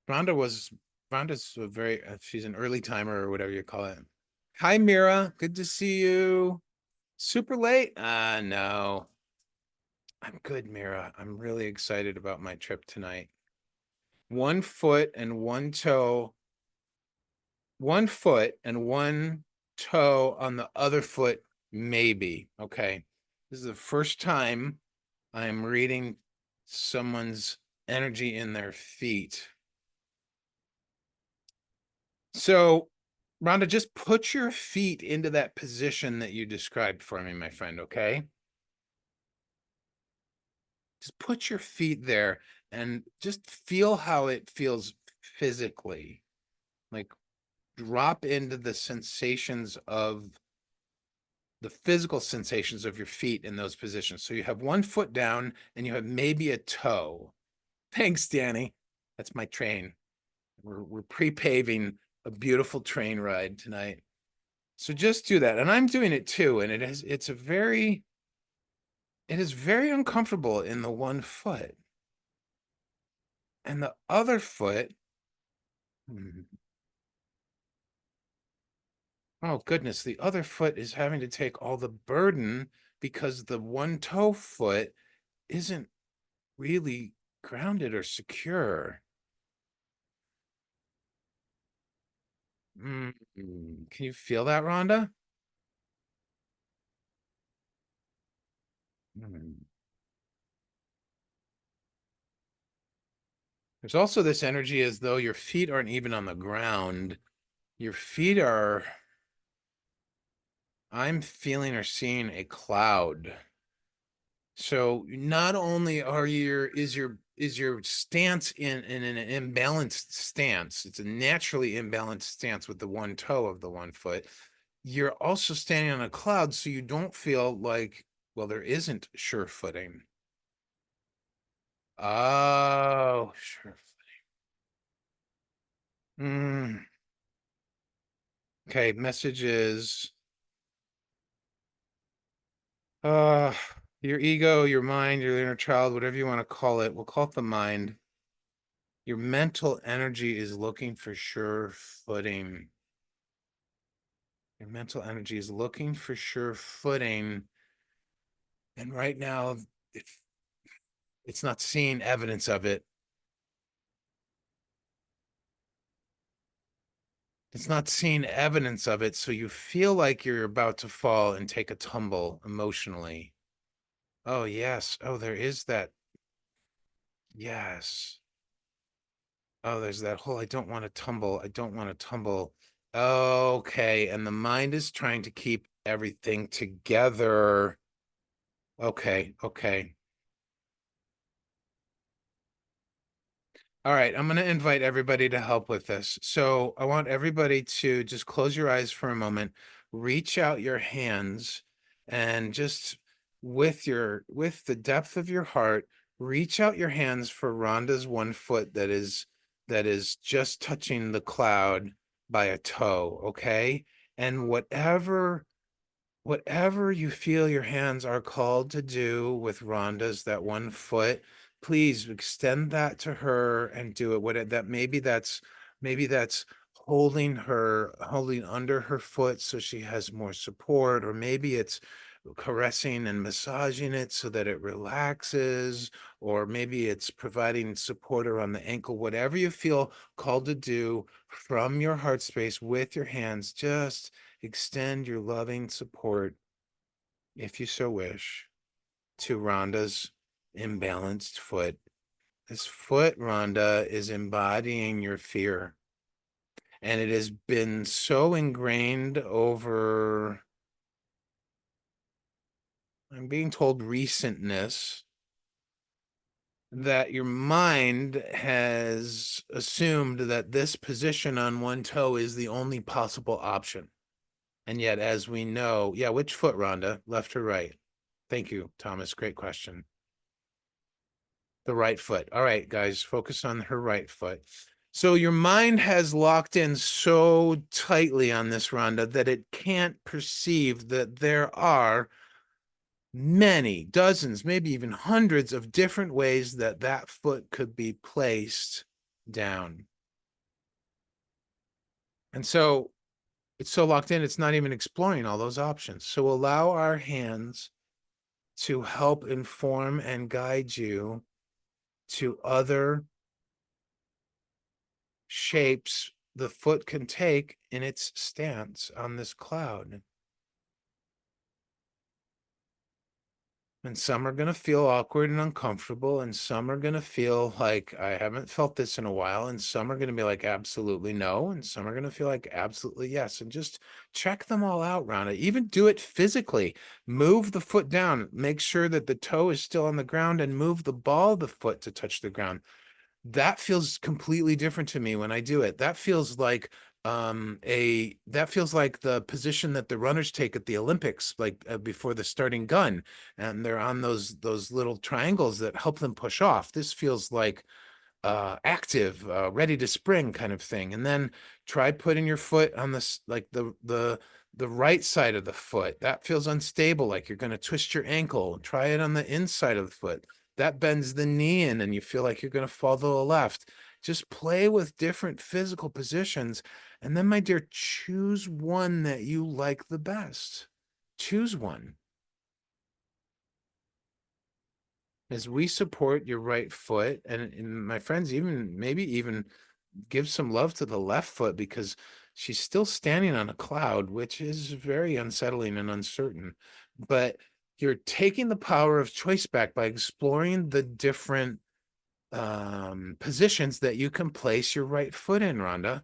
Rhonda was Rhonda's a very she's an early timer or whatever you call it. Hi, Mira. Good to see you. Super late? No. I'm good, Mira. I'm really excited about my trip tonight. 1 foot and 1 toe, 1 foot and 1 toe on the other foot, maybe. Okay. This is the first time I'm reading someone's energy in their feet. So, Rhonda, just put your feet into that position that you described for me, my friend, okay? Just put your feet there and just feel how it feels physically. Like drop into the sensations of the physical sensations of your feet in those positions. So you have 1 foot down and you have maybe a toe. Thanks, Danny. That's my train. We're pre-paving a beautiful train ride tonight. So just do that. And I'm doing it too. And it is very uncomfortable in the 1 foot. And the other foot, oh goodness, the other foot is having to take all the burden because the 1 toe foot isn't really grounded or secure. Mm. Can you feel that, Rhonda? Mm. There's also this energy as though your feet aren't even on the ground. Your feet are, I'm feeling or seeing a cloud. So not only is your stance in an imbalanced stance, it's a naturally imbalanced stance with the 1 toe of the 1 foot. You're also standing on a cloud, so you don't feel like, well, there isn't sure footing. Oh, sure. Mm. Okay, message is uh your ego, your mind, your inner child, whatever you want to call it. We'll call it the mind. Your mental energy is looking for sure footing. Your mental energy is looking for sure footing. And right now, it, it's not seeing evidence of it. It's not seeing evidence of it. So you feel like you're about to fall and take a tumble emotionally. Oh, yes. Oh, there is that. Yes. Oh, there's that whole I don't want to tumble. I don't want to tumble. Okay. And the mind is trying to keep everything together. Okay. Okay. All right, I'm going to invite everybody to help with this. So I want everybody to just close your eyes for a moment, reach out your hands, and just with the depth of your heart, reach out your hands for Rhonda's 1 foot that is just touching the cloud by a toe, okay? And whatever you feel your hands are called to do with Rhonda's that 1 foot, please extend that to her and do it. Maybe that's holding under her foot so she has more support, or maybe it's caressing and massaging it so that it relaxes, or maybe it's providing support around the ankle. Whatever you feel called to do from your heart space with your hands, just extend your loving support, if you so wish, to Rhonda's imbalanced foot. This foot, Rhonda, is embodying your fear. And it has been so ingrained over, I'm being told, recentness, that your mind has assumed that this position on 1 toe is the only possible option. And yet, as we know, yeah, which foot, Rhonda? Left or right? Thank you, Thomas. Great question. The right foot. All right, guys, focus on her right foot. So your mind has locked in so tightly on this, Rhonda, that it can't perceive that there are many dozens, maybe even hundreds of different ways that that foot could be placed down. And so it's so locked in, it's not even exploring all those options. So allow our hands to help inform and guide you to other shapes the foot can take in its stance on this cloud. And some are going to feel awkward and uncomfortable, and some are going to feel like, I haven't felt this in a while, and some are going to be like, absolutely no, and some are going to feel like, absolutely yes. And just check them all out, Rhonda. Even do it physically. Move the foot down. Make sure that the toe is still on the ground, and move the ball of the foot to touch the ground. That feels completely different to me when I do it. That feels like that feels like the position that the runners take at the Olympics, like before the starting gun, and they're on those little triangles that help them push off. This feels like active, ready to spring kind of thing. And then try putting your foot on this, like the right side of the foot. That feels unstable, like you're going to twist your ankle. Try it on the inside of the foot. That bends the knee in and you feel like you're going to fall to the left. Just play with different physical positions. And then, my dear, choose one that you like the best. Choose one. As we support your right foot, and my friends, even maybe even give some love to the left foot, because she's still standing on a cloud, which is very unsettling and uncertain. But you're taking the power of choice back by exploring the different positions that you can place your right foot in, Rhonda.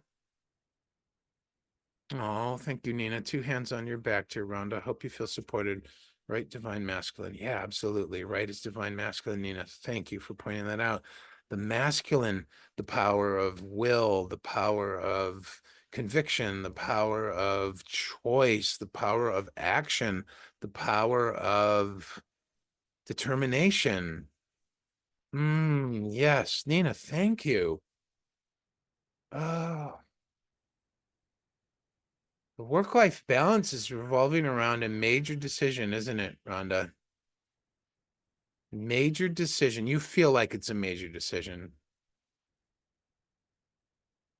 Oh, thank you, Nina. Two hands on your back, dear Rhonda. Hope you feel supported. Right, divine masculine. Yeah, absolutely. Right is divine masculine, Nina. Thank you for pointing that out. The masculine, the power of will, the power of conviction, the power of choice, the power of action, the power of determination. Yes, Nina, thank you. Oh, the work-life balance is revolving around a major decision, isn't it, Rhonda? Major decision. You feel like it's a major decision.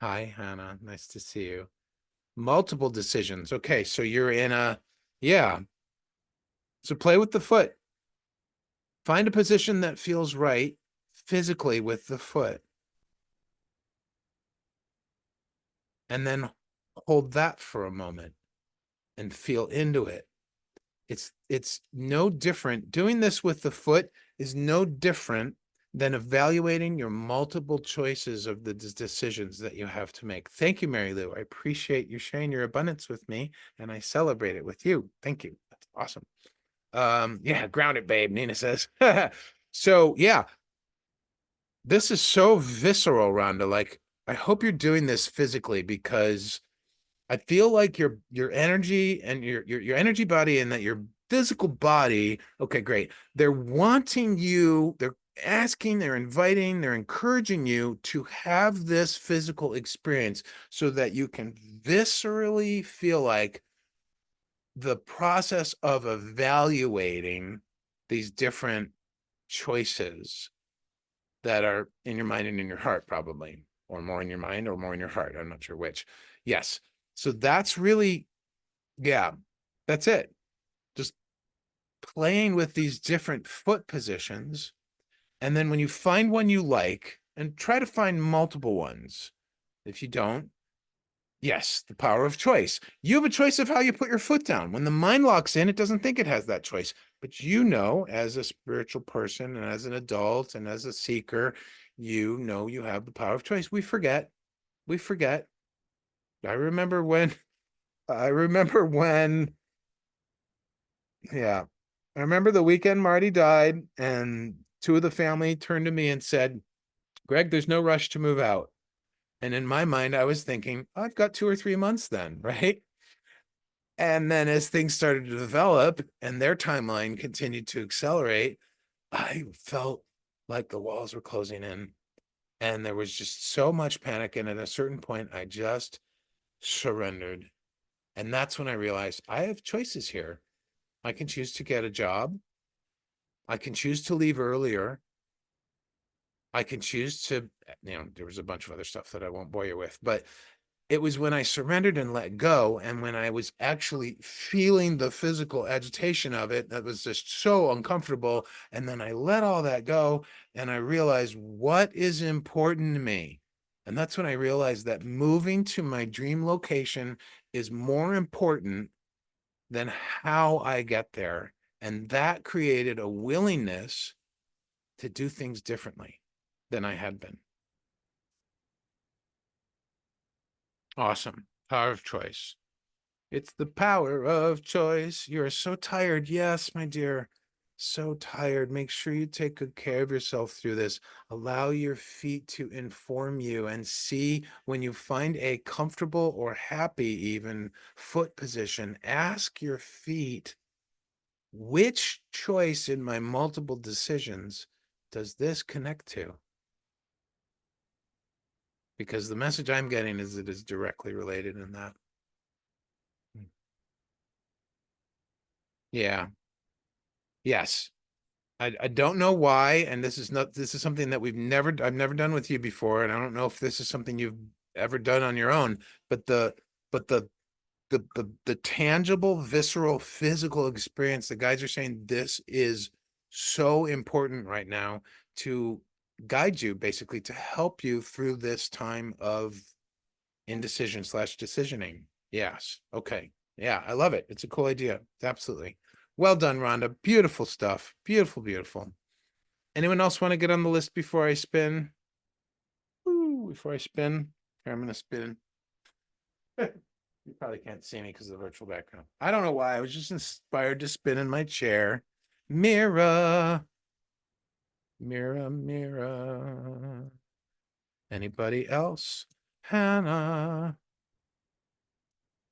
Hi, Hannah. Nice to see you. Multiple decisions. Okay, so you're in yeah. So play with the foot. Find a position that feels right physically with the foot. And then hold that for a moment and feel into it. It's no different. Doing this with the foot is no different than evaluating your multiple choices of the decisions that you have to make. Thank you, Mary Lou. I appreciate you sharing your abundance with me, and I celebrate it with you. Thank you. That's awesome. Yeah, ground it, babe, Nina says. So yeah, this is so visceral, Rhonda. Like, I hope you're doing this physically, because I feel like your energy and your energy body, and that your physical body, okay, great. They're wanting you, they're asking, they're inviting, they're encouraging you to have this physical experience so that you can viscerally feel like the process of evaluating these different choices that are in your mind and in your heart, probably, or more in your mind or more in your heart. I'm not sure which. Yes. So that's really, yeah, that's it. Just playing with these different foot positions. And then when you find one you like, and try to find multiple ones. If you don't, yes, the power of choice. You have a choice of how you put your foot down. When the mind locks in, it doesn't think it has that choice. But you know, as a spiritual person and as an adult and as a seeker, you know you have the power of choice. We forget. We forget. I remember when, I remember when, yeah, I remember the weekend Marty died, and two of the family turned to me and said, Greg, there's no rush to move out. And in my mind, I was thinking, I've got 2 or 3 months then, right? And then as things started to develop and their timeline continued to accelerate, I felt like the walls were closing in. And there was just so much panic. And at a certain point, I just surrendered. And that's when I realized I have choices here. I can choose to get a job. I can choose to leave earlier. I can choose to, there was a bunch of other stuff that I won't bore you with, but it was when I surrendered and let go, and when I was actually feeling the physical agitation of it, that was just so uncomfortable. And then I let all that go, and I realized what is important to me. And that's when I realized that moving to my dream location is more important than how I get there. And that created a willingness to do things differently than I had been. Awesome. Power of choice. It's the power of choice. You're so tired. Yes, my dear. So tired. Make sure you take good care of yourself through this. Allow your feet to inform you and see when you find a comfortable or happy, even foot position. Ask your feet, which choice in my multiple decisions does this connect to? Because the message I'm getting is it is directly related in that. Yeah. Yes. I don't know why, and this is something that I've never done with you before, and I don't know if this is something you've ever done on your own, but but the tangible, visceral, physical experience, the guys are saying this is so important right now to guide you, basically, to help you through this time of indecision slash decisioning. Yes. Okay. Yeah, I love it. It's a cool idea. Absolutely. Well done, Rhonda. Beautiful stuff. Beautiful, beautiful. Anyone else want to get on the list before I spin? Ooh, before I spin. Here, I'm going to spin. You probably can't see me because of the virtual background. I don't know why. I was just inspired to spin in my chair. Mirror. Mirror, mirror. Anybody else? Hannah.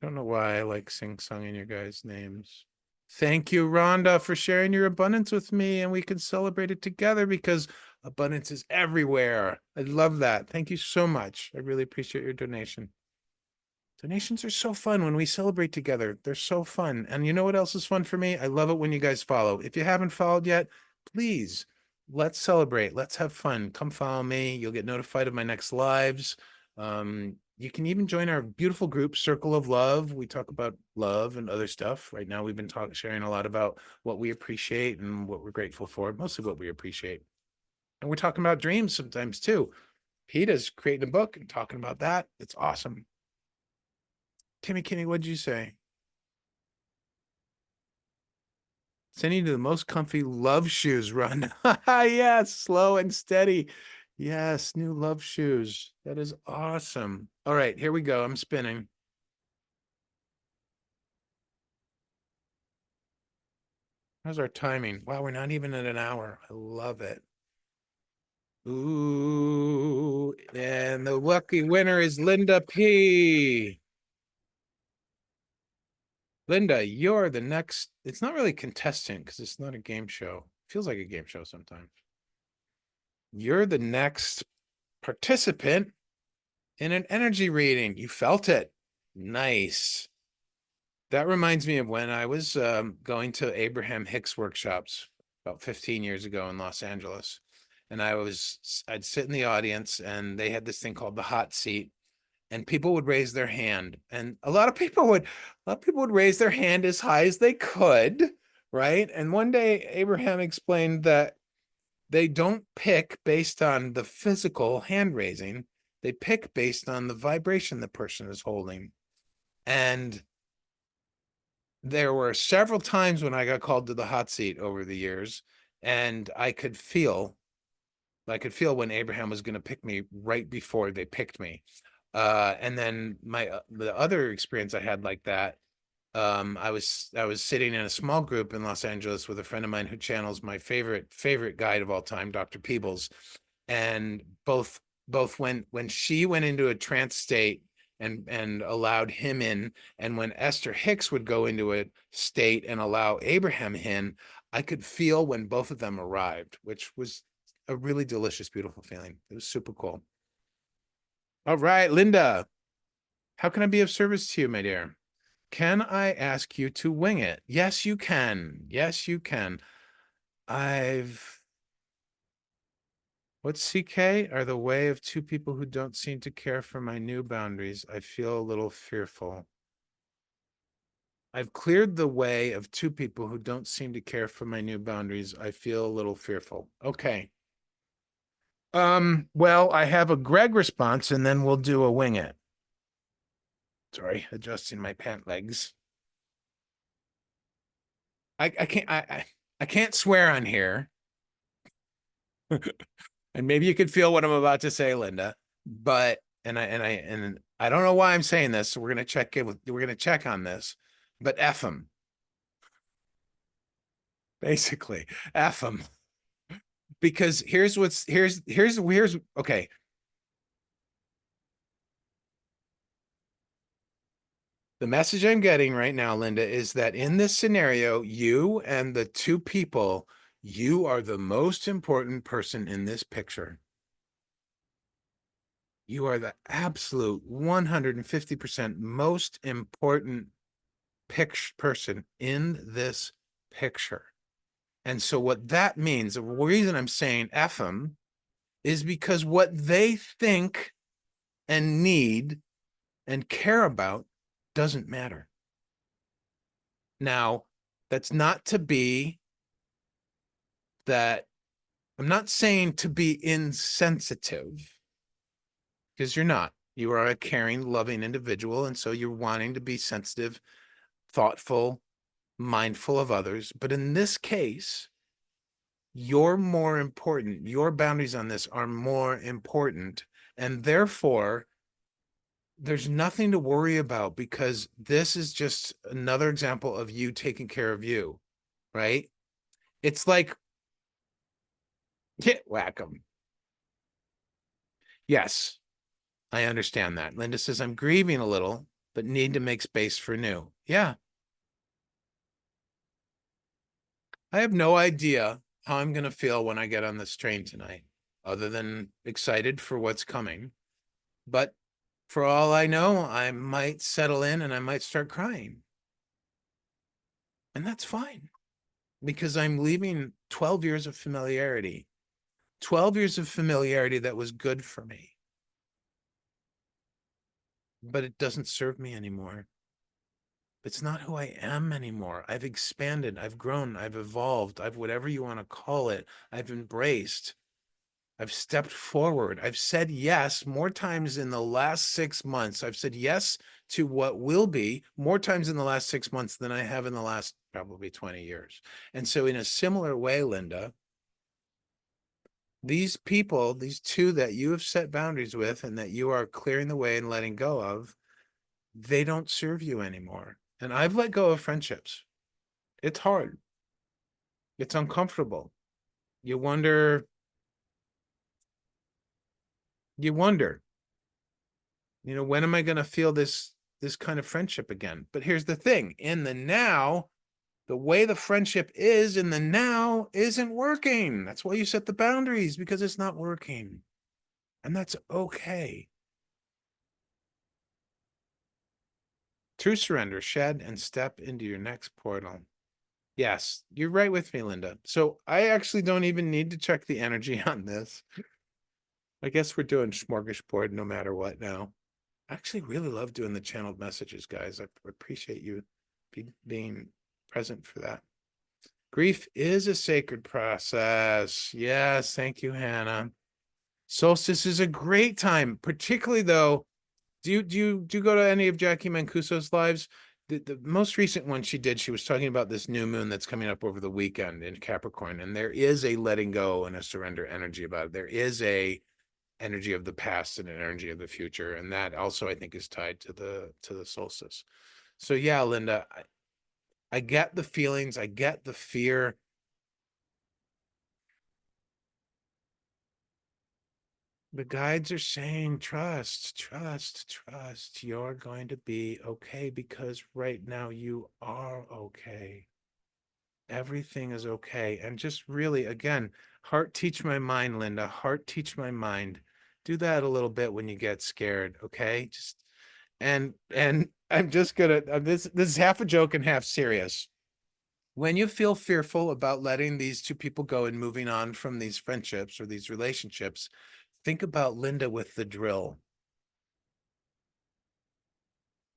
Don't know why I like sing-songing your guys' names. Thank you, Rhonda, for sharing your abundance with me, and we can celebrate it together because abundance is everywhere. I love that. Thank you so much. I really appreciate your donation. Donations are so fun when we celebrate together. They're so fun. And you know what else is fun for me? I love it when you guys follow. If you haven't followed yet, please, let's celebrate. Let's have fun. Come follow me. You'll get notified of my next lives. You can even join our beautiful group, Circle of Love. We talk about love and other stuff. Right now, we've been sharing a lot about what we appreciate and what we're grateful for, mostly what we appreciate. And we're talking about dreams sometimes too. Peter's creating a book and talking about that. It's awesome. Kimmy, what'd you say? Sending you to the most comfy love shoes run. Yes, slow and steady. Yes, new love shoes. That is awesome. All right, here we go. I'm spinning. How's our timing? Wow, we're not even at an hour. I love it. Ooh, and the lucky winner is Linda P. Linda, you're the next. It's not really contestant because it's not a game show. It feels like a game show sometimes. You're the next participant in an energy reading. You felt it. Nice. That reminds me of when I was going to Abraham Hicks workshops about 15 years ago in Los Angeles. And I'd sit in the audience and they had this thing called the hot seat. And people would raise their hand. And a lot of people would raise their hand as high as they could, right? And one day Abraham explained that they don't pick based on the physical hand raising. They pick based on the vibration the person is holding. And there were several times when I got called to the hot seat over the years, and I could feel when Abraham was going to pick me right before they picked me. And then the other experience I had like that, I was sitting in a small group in Los Angeles with a friend of mine who channels my favorite guide of all time, Dr. Peebles, and both when she went into a trance state and allowed him in, and when Esther Hicks would go into a state and allow Abraham in, I could feel when both of them arrived, which was a really delicious, beautiful feeling. It was super cool. All right, Linda, how can I be of service to you, my dear? Can I ask you to wing it? Yes, you can. Yes, you can. I've What's CK? Are the way of two people who don't seem to care for my new boundaries. I feel a little fearful. I've cleared the way of two people who don't seem to care for my new boundaries. I feel a little fearful. Okay. Well, I have a Greg response and then we'll do a wing it. Sorry, adjusting my pant legs. I can't swear on here. And maybe you could feel what I'm about to say, Linda. But and I don't know why I'm saying this. So we're gonna check on this. But F them. Basically. F them. Because here's okay. The message I'm getting right now, Linda, is that in this scenario, you and the two people, you are the most important person in this picture. You are the absolute 150% most important person in this picture. And so what that means, the reason I'm saying F them is because what they think and need and care about doesn't matter. Now, that's not to be that I'm not saying to be insensitive, because you're not. You are a caring, loving individual. And so you're wanting to be sensitive, thoughtful, mindful of others. But in this case, you're more important. Your boundaries on this are more important. And therefore, there's nothing to worry about because this is just another example of you taking care of you, right? It's like, yeah, whack 'em. Yes, I understand that. Linda says, I'm grieving a little, but need to make space for new. Yeah. I have no idea how I'm going to feel when I get on this train tonight, other than excited for what's coming. But for all I know, I might settle in and I might start crying. And that's fine because I'm leaving 12 years of familiarity, 12 years of familiarity that was good for me, but it doesn't serve me anymore. It's not who I am anymore. I've expanded, I've grown, I've evolved, I've whatever you want to call it, I've embraced. I've stepped forward. I've said yes more times in the last 6 months. I've said yes to what will be more times in the last 6 months than I have in the last probably 20 years. And so, in a similar way, Linda, these people, these two that you have set boundaries with and that you are clearing the way and letting go of, they don't serve you anymore. And I've let go of friendships. It's hard, it's uncomfortable. You wonder, you wonder, when am I going to feel this kind of friendship again? But here's the thing, in the now, the way the friendship is in the now isn't working. That's why you set the boundaries, because it's not working. And that's okay. True surrender, shed and step into your next portal. Yes, you're right with me, Linda. So I actually don't even need to check the energy on this. I guess we're doing smorgasbord no matter what now. I actually really love doing the channeled messages, guys. I appreciate you being present for that. Grief is a sacred process. Yes, thank you, Hannah. Solstice is a great time, particularly though. Do you go to any of Jackie Mancuso's lives? The most recent one she did, she was talking about this new moon that's coming up over the weekend in Capricorn, and there is a letting go and a surrender energy about it. There is a energy of the past and an energy of the future, and that also I think is tied to the solstice. So yeah, Linda, I get the feelings, I get the fear. The guides are saying trust, trust, trust. You're going to be okay because right now you are okay. Everything is okay. And just really, again, heart teach my mind, Linda. Heart teach my mind. Do that a little bit when you get scared, okay? Just and I'm just gonna this is half a joke and half serious. When you feel fearful about letting these two people go and moving on from these friendships or these relationships, think about Linda with the drill.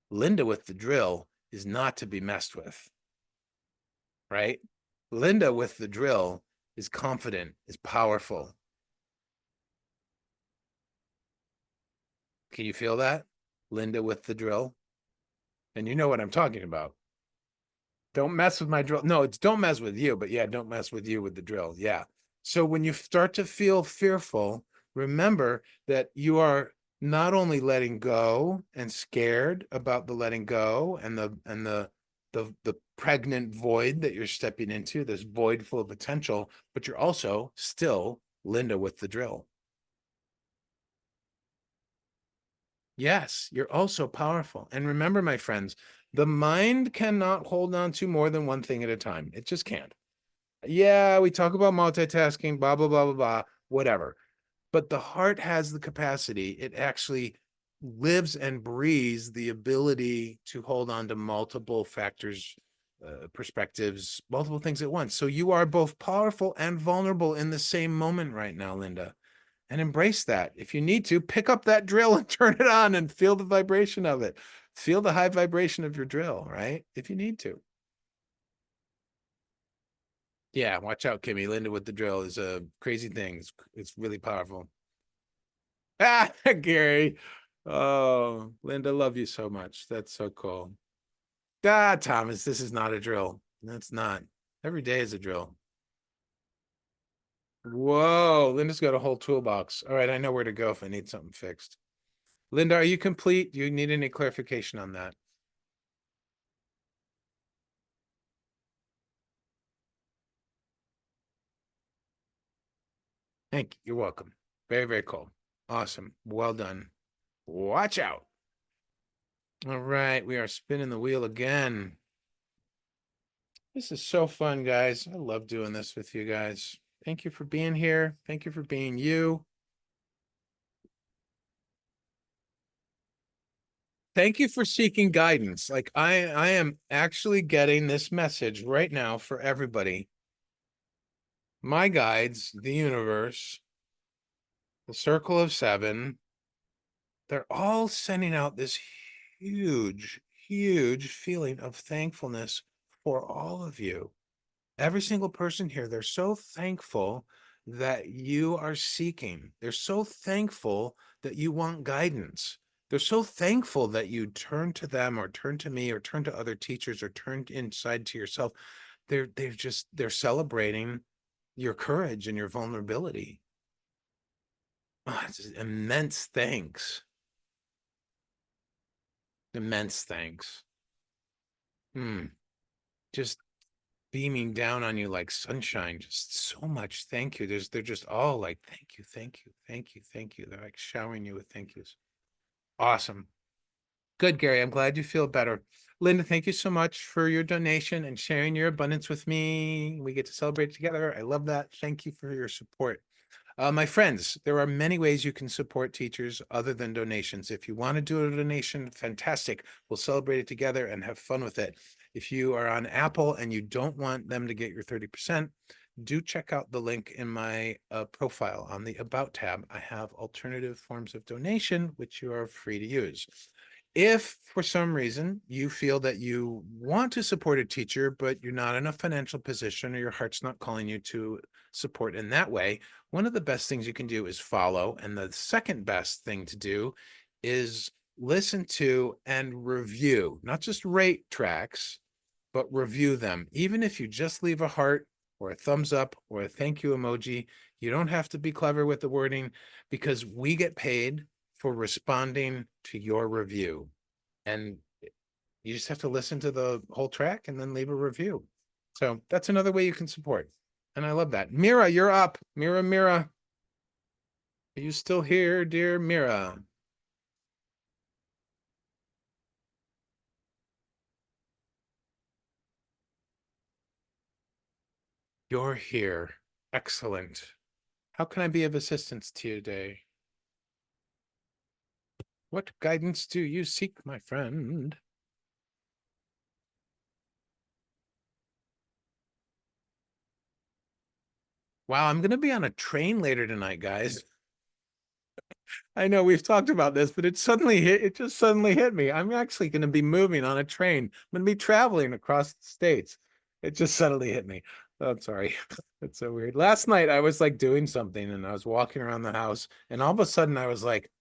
Linda with the drill is not to be messed with, right? Linda with the drill is confident, is powerful. Can you feel that? Linda with the drill. And you know what I'm talking about. Don't mess with my drill. No, it's don't mess with you, but yeah, don't mess with you with the drill. Yeah. So when you start to feel fearful, remember that you are not only letting go and scared about the letting go and the pregnant void that you're stepping into, this void full of potential, but you're also still Linda with the drill. Yes, you're also powerful. And remember, my friends, the mind cannot hold on to more than one thing at a time. It just can't. Yeah, we talk about multitasking, blah, blah, blah, blah, blah, whatever. But the heart has the capacity. It actually lives and breathes the ability to hold on to multiple factors, perspectives, multiple things at once. So you are both powerful and vulnerable in the same moment right now, Linda, and embrace that. If you need to, pick up that drill and turn it on and feel the vibration of it. Feel the high vibration of your drill, right? If you need to. Yeah, watch out, Kimmy. Linda with the drill is a crazy thing. It's really powerful. Ah, Gary. Oh, Linda, love you so much. That's so cool. Ah, Thomas, this is not a drill. That's not. Every day is a drill. Whoa, Linda's got a whole toolbox. All right, I know where to go if I need something fixed. Linda, are you complete? Do you need any clarification on that? Thank you. You're welcome. Very, very cool. Awesome. Well done. Watch out. All right, we are spinning the wheel again. This is so fun, guys. I love doing this with you guys. Thank you for being here. Thank you for being you. Thank you for seeking guidance. Like I am actually getting this message right now for everybody. My guides, the universe, the circle of seven, they're all sending out this huge, huge feeling of thankfulness for all of you. Every single person here, they're so thankful that you are seeking. They're so thankful that you want guidance. They're so thankful that you turn to them or turn to me or turn to other teachers or turn inside to yourself. They're celebrating your courage and your vulnerability. Oh, it's immense thanks. Immense thanks. Hmm. Just beaming down on you like sunshine. Just so much thank you. They're just all like, thank you, thank you, thank you, thank you. They're like showering you with thank yous. Awesome. Good, Gary. I'm glad you feel better. Linda, thank you so much for your donation and sharing your abundance with me. We get to celebrate together. I love that. Thank you for your support. My friends, there are many ways you can support teachers other than donations. If you want to do a donation, fantastic. We'll celebrate it together and have fun with it. If you are on Apple and you don't want them to get your 30%, do check out the link in my profile on the About tab. I have alternative forms of donation, which you are free to use. If for some reason you feel that you want to support a teacher, but you're not in a financial position or your heart's not calling you to support in that way, one of the best things you can do is follow. And the second best thing to do is listen to and review, not just rate tracks, but review them. Even if you just leave a heart or a thumbs up or a thank you emoji, you don't have to be clever with the wording because we get paid for responding to your review. And you just have to listen to the whole track and then leave a review. So that's another way you can support. And I love that. Mira, you're up. Mira. Are you still here, dear Mira? You're here. Excellent. How can I be of assistance to you today? What guidance do you seek, my friend? Wow, I'm gonna be on a train later tonight, guys. I know we've talked about this, but it just suddenly hit me. I'm actually gonna be moving on a train. I'm gonna be traveling across the states. It just suddenly hit me. Oh, I'm sorry. That's so weird. Last night I was like doing something and I was walking around the house, and all of a sudden I was like,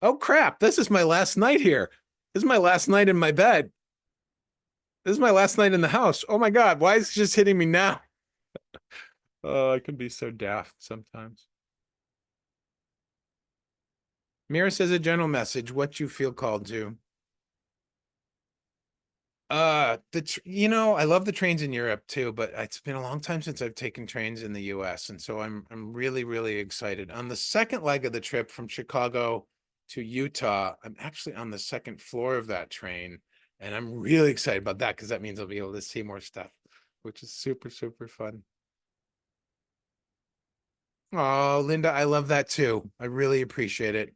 oh crap, this is my last night here. This is my last night in my bed. This is my last night in the house. Oh my God, why is it just hitting me now? Oh, I can be so daft sometimes. Mira says a general message, what you feel called to. I love the trains in Europe too, but it's been a long time since I've taken trains in the US, and so I'm really, really excited. On the second leg of the trip from Chicago to Utah, I'm actually on the second floor of that train, and I'm really excited about that because that means I'll be able to see more stuff, which is super, super fun. Oh, Linda, I love that too. I really appreciate it.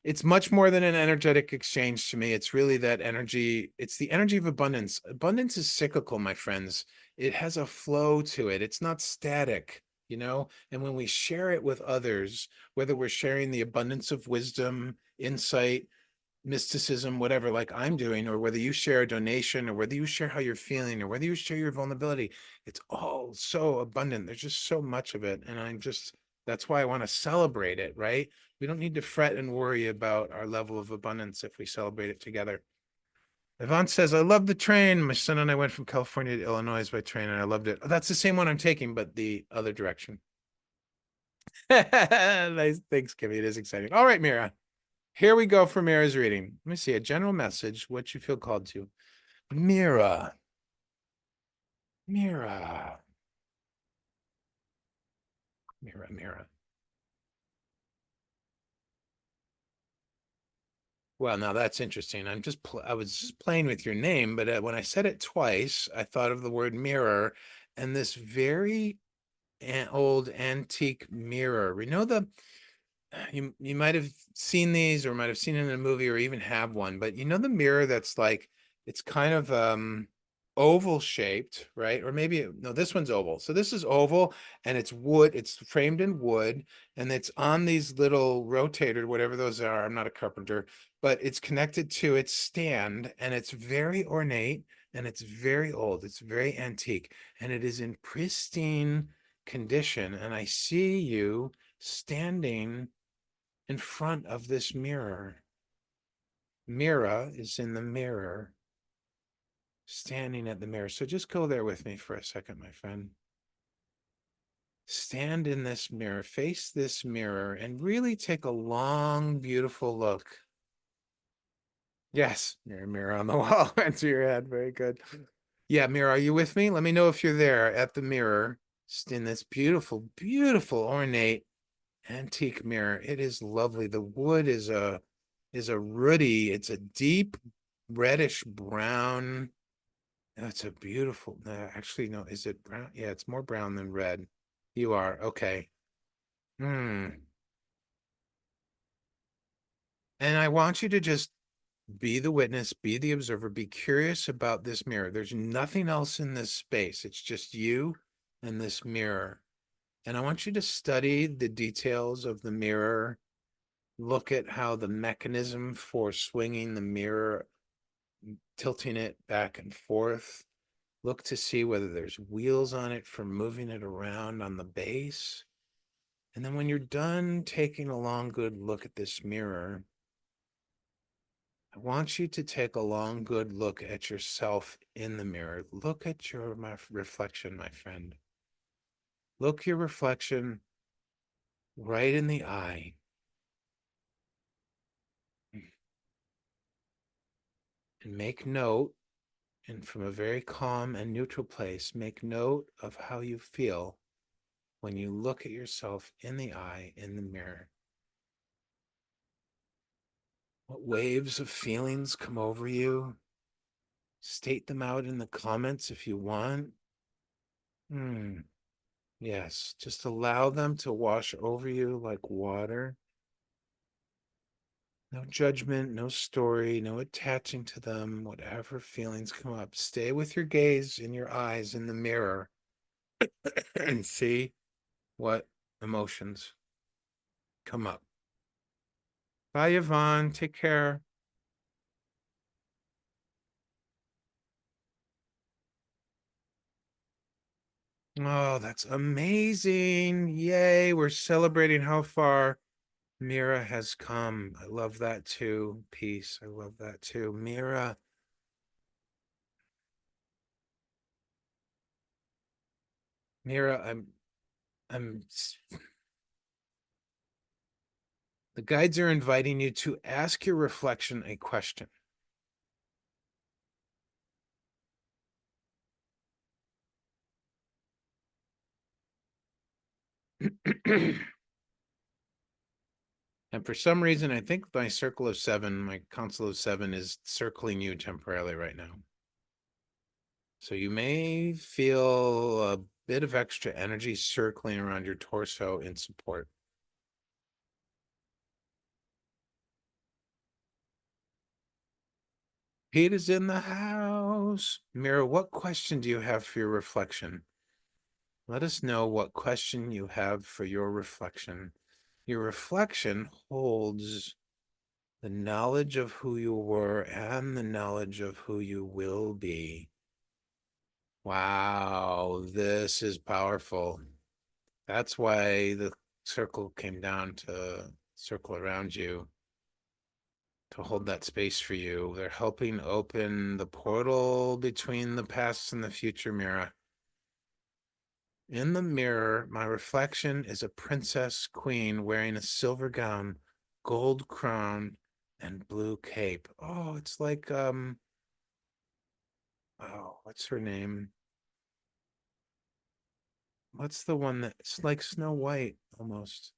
It's much more than an energetic exchange to me. It's really that energy. It's the energy of abundance. Abundance is cyclical, my friends. It has a flow to it. It's not static, you know? And when we share it with others, whether we're sharing the abundance of wisdom, insight, mysticism, whatever, like I'm doing, or whether you share a donation, or whether you share how you're feeling, or whether you share your vulnerability, it's all so abundant. There's just so much of it. And that's why I want to celebrate it, right? We don't need to fret and worry about our level of abundance if we celebrate it together. Yvonne says, I love the train. My son and I went from California to Illinois by train and I loved it. Oh, that's the same one I'm taking, but the other direction. Nice. Thanks, Kimmy. It is exciting. All right, Mira. Here we go for Mira's reading. Let me see a general message, what you feel called to. Mira, Mira, Mira. Well, now that's interesting. I was just playing with your name, but when I said it twice, I thought of the word mirror and this very old antique mirror. You know you might have seen these or might have seen it in a movie or even have one, but you know the mirror that's like it's kind of oval shaped, right? Or maybe no, this one's oval. So this is oval and it's wood, it's framed in wood and it's on these little rotator, whatever those are. I'm not a carpenter, but it's connected to its stand and it's very ornate and it's very old. It's very antique and it is in pristine condition. And I see you standing in front of this mirror. Mira is in the mirror, standing at the mirror. So just go there with me for a second, my friend. Stand in this mirror, face this mirror, and really take a long, beautiful look. Yes, mirror, mirror on the wall. Answer your head. Very good. Yeah, mirror, are you with me? Let me know if you're there at the mirror. In this beautiful, beautiful, ornate antique mirror. It is lovely. The wood is a ruddy, it's a deep reddish brown. That's a beautiful, actually, no, is it brown? Yeah, it's more brown than red. You are, okay. Hmm. And I want you to just be the witness, be the observer, be curious about this mirror. There's nothing else in this space. It's just you and this mirror. And I want you to study the details of the mirror. Look at how the mechanism for swinging the mirror, tilting it back and forth. Look to see whether there's wheels on it for moving it around on the base. And then when you're done taking a long, good look at this mirror, I want you to take a long, good look at yourself in the mirror. Look at your reflection, my friend. Look your reflection right in the eye and make note, and from a very calm and neutral place, make note of how you feel when you look at yourself in the eye in the mirror. What waves of feelings come over you? State them out in the comments if you want. Yes, just allow them to wash over you like water. No judgment, no story, no attaching to them. Whatever feelings come up, stay with your gaze in your eyes in the mirror and see what emotions come up. Bye, Yvonne. Take care. Oh, that's amazing. Yay. We're celebrating how far Mira has come. I love that too. Peace. I love that too. Mira, I'm, the guides are inviting you to ask your reflection a question. And for some reason, I think my circle of seven, my council of seven is circling you temporarily right now. So you may feel a bit of extra energy circling around your torso in support. Pete is in the house. Mira, what question do you have for your reflection? Let us know what question you have for your reflection. Your reflection holds the knowledge of who you were and the knowledge of who you will be. Wow, this is powerful. That's why the circle came down to circle around you to hold that space for you. They're helping open the portal between the past and the future, Mira. In the mirror, my reflection is a princess queen wearing a silver gown, gold crown, and blue cape. Oh, it's like oh, what's her name? What's the one that's like Snow White almost?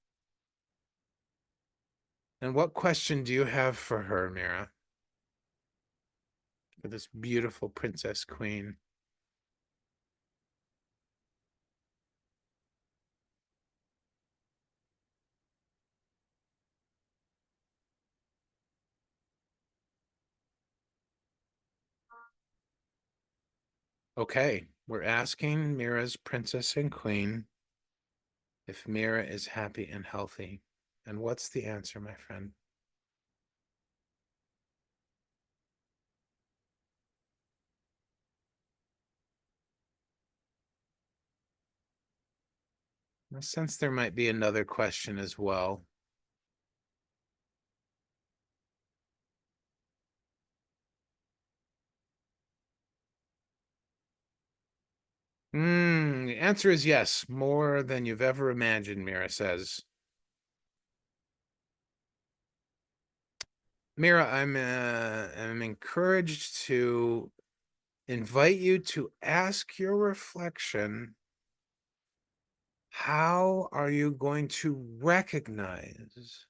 And what question do you have for her, Mira? For this beautiful princess queen? Okay, we're asking Mira's princess and queen if Mira is happy and healthy. And what's the answer, my friend? I sense there might be another question as well. The answer is yes, more than you've ever imagined, Mira says. Mira, I'm encouraged to invite you to ask your reflection, how are you going to recognize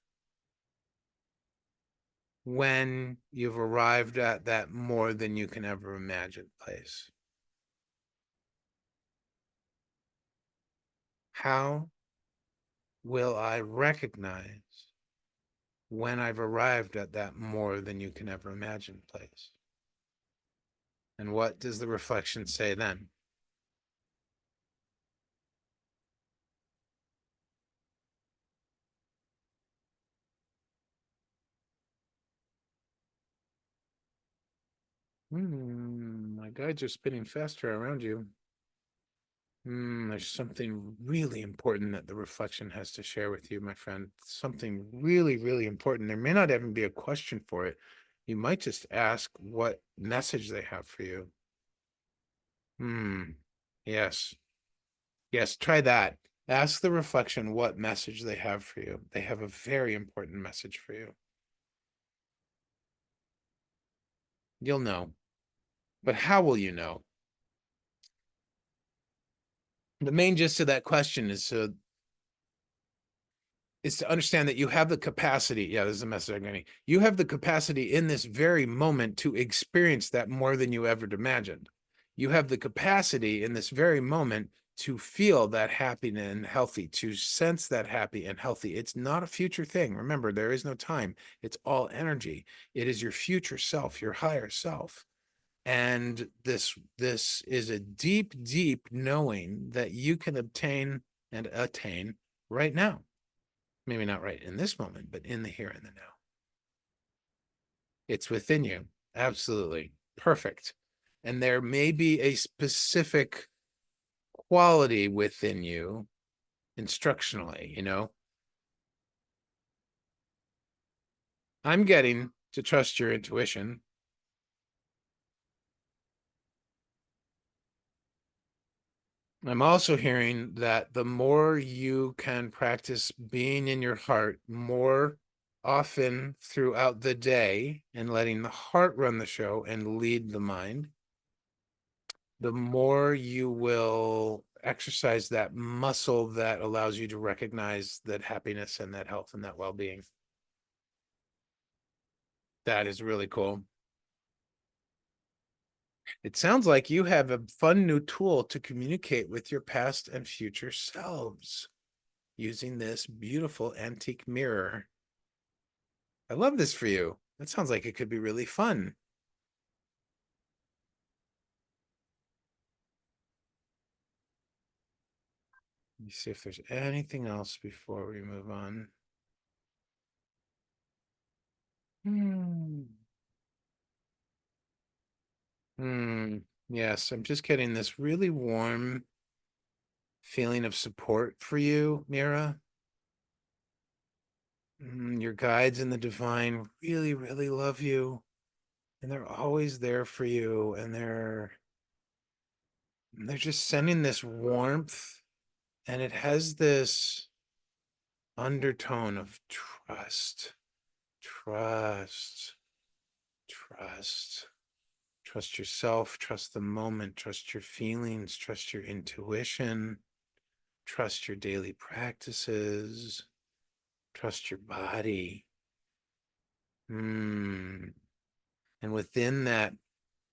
when you've arrived at that more than you can ever imagine place? How will I recognize when I've arrived at that more than you can ever imagine place? And what does the reflection say then? My guides are spinning faster around you. There's something really important that the reflection has to share with you, my friend. Something really, really important. There may not even be a question for it. You might just ask what message they have for you. Yes. Yes, try that. Ask the reflection what message they have for you. They have a very important message for you. You'll know. But how will you know? The main gist of that question is to understand that you have the capacity. Yeah, this is a message I'm getting. You have the capacity in this very moment to experience that more than you ever imagined. You have the capacity in this very moment to feel that happy and healthy, to sense that happy and healthy. It's not a future thing. Remember, there is no time. It's all energy. It is your future self, your higher self. And this is a deep, deep knowing that you can obtain and attain right now. Maybe not right in this moment, but in the here and the now. It's within you. Absolutely. Perfect. And there may be a specific quality within you instructionally, you know. I'm getting to trust your intuition. I'm also hearing that the more you can practice being in your heart more often throughout the day and letting the heart run the show and lead the mind, the more you will exercise that muscle that allows you to recognize that happiness and that health and that well-being. That is really cool. It sounds like you have a fun new tool to communicate with your past and future selves using this beautiful antique mirror. I love this for you. That sounds like it could be really fun. Let me see if there's anything else before we move on. Hmm. Hmm. Yes, I'm just getting this really warm feeling of support for you, Mira. Your guides in the divine really, really love you, and they're always there for you, and they're just sending this warmth, and it has this undertone of trust, trust, trust. Trust yourself, trust the moment, trust your feelings, trust your intuition, trust your daily practices, trust your body. And within that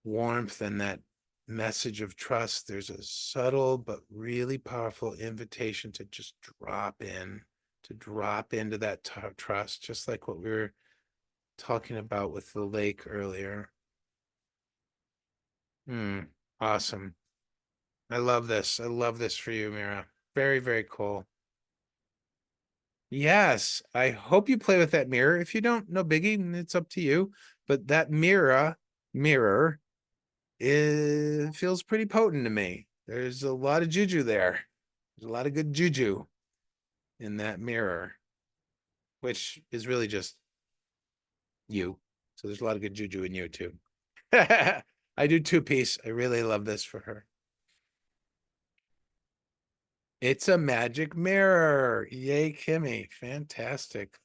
warmth and that message of trust, there's a subtle but really powerful invitation to just drop in, to drop into that trust, just like what we were talking about with the lake earlier. Awesome. I love this. I love this for you, Mira. Very, very cool. Yes, I hope you play with that mirror. If you don't, no biggie, it's up to you. But that mirror, it feels pretty potent to me. There's a lot of juju there. There's a lot of good juju in that mirror, which is really just you. So there's a lot of good juju in you too. I do two-piece. I really love this for her. It's a magic mirror. Yay, Kimmy. Fantastic.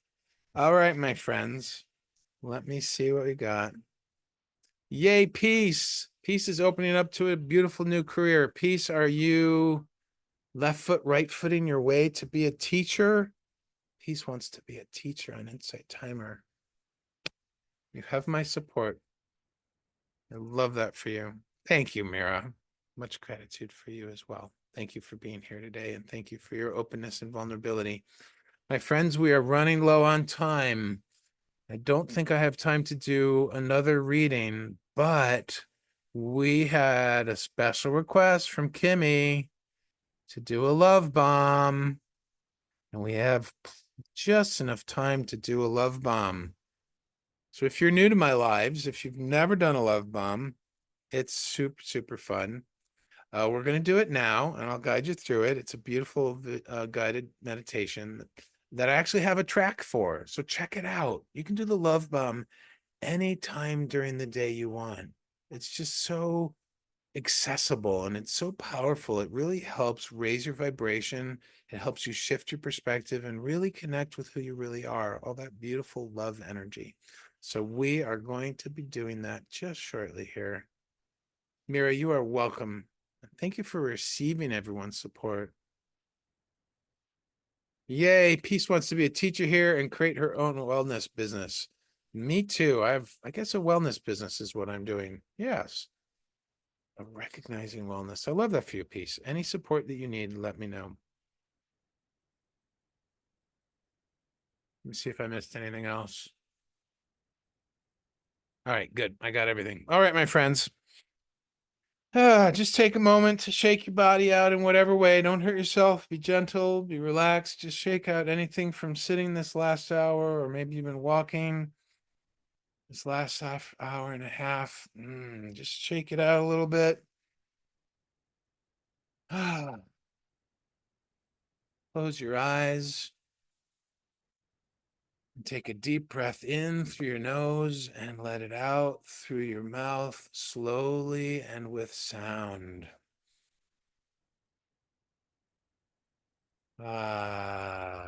All right, my friends. Let me see what we got. Yay, Peace. Peace is opening up to a beautiful new career. Peace, are you left foot, right footing your way to be a teacher? Peace wants to be a teacher on Insight Timer. You have my support. I love that for you. Thank you, Mira. Much gratitude for you as well. Thank you for being here today, and thank you for your openness and vulnerability. My friends, we are running low on time. I don't think I have time to do another reading, but we had a special request from Kimmy to do a love bomb, and we have just enough time to do a love bomb. So if you're new to my lives, if you've never done a love bomb, it's super, super fun. We're going to do it now, and I'll guide you through it. It's a beautiful guided meditation that I actually have a track for. So check it out. You can do the love bomb anytime during the day you want. It's just so accessible and it's so powerful. It really helps raise your vibration. It helps you shift your perspective and really connect with who you really are, all that beautiful love energy. So we are going to be doing that just shortly here. Mira, you are welcome. Thank you for receiving everyone's support. Yay, Peace wants to be a teacher here and create her own wellness business. Me too. I guess a wellness business is what I'm doing. Yes. Of recognizing wellness. I love that for you, Peace. Any support that you need, let me know. Let me see if I missed anything else. All right, good. I got everything. All right, my friends. Just take a moment to shake your body out in whatever way. Don't hurt yourself. Be gentle, be relaxed. Just shake out anything from sitting this last hour, or maybe you've been walking this last half hour and a half. Just shake it out a little bit. Close your eyes and take a deep breath in through your nose and let it out through your mouth slowly and with sound. Ah.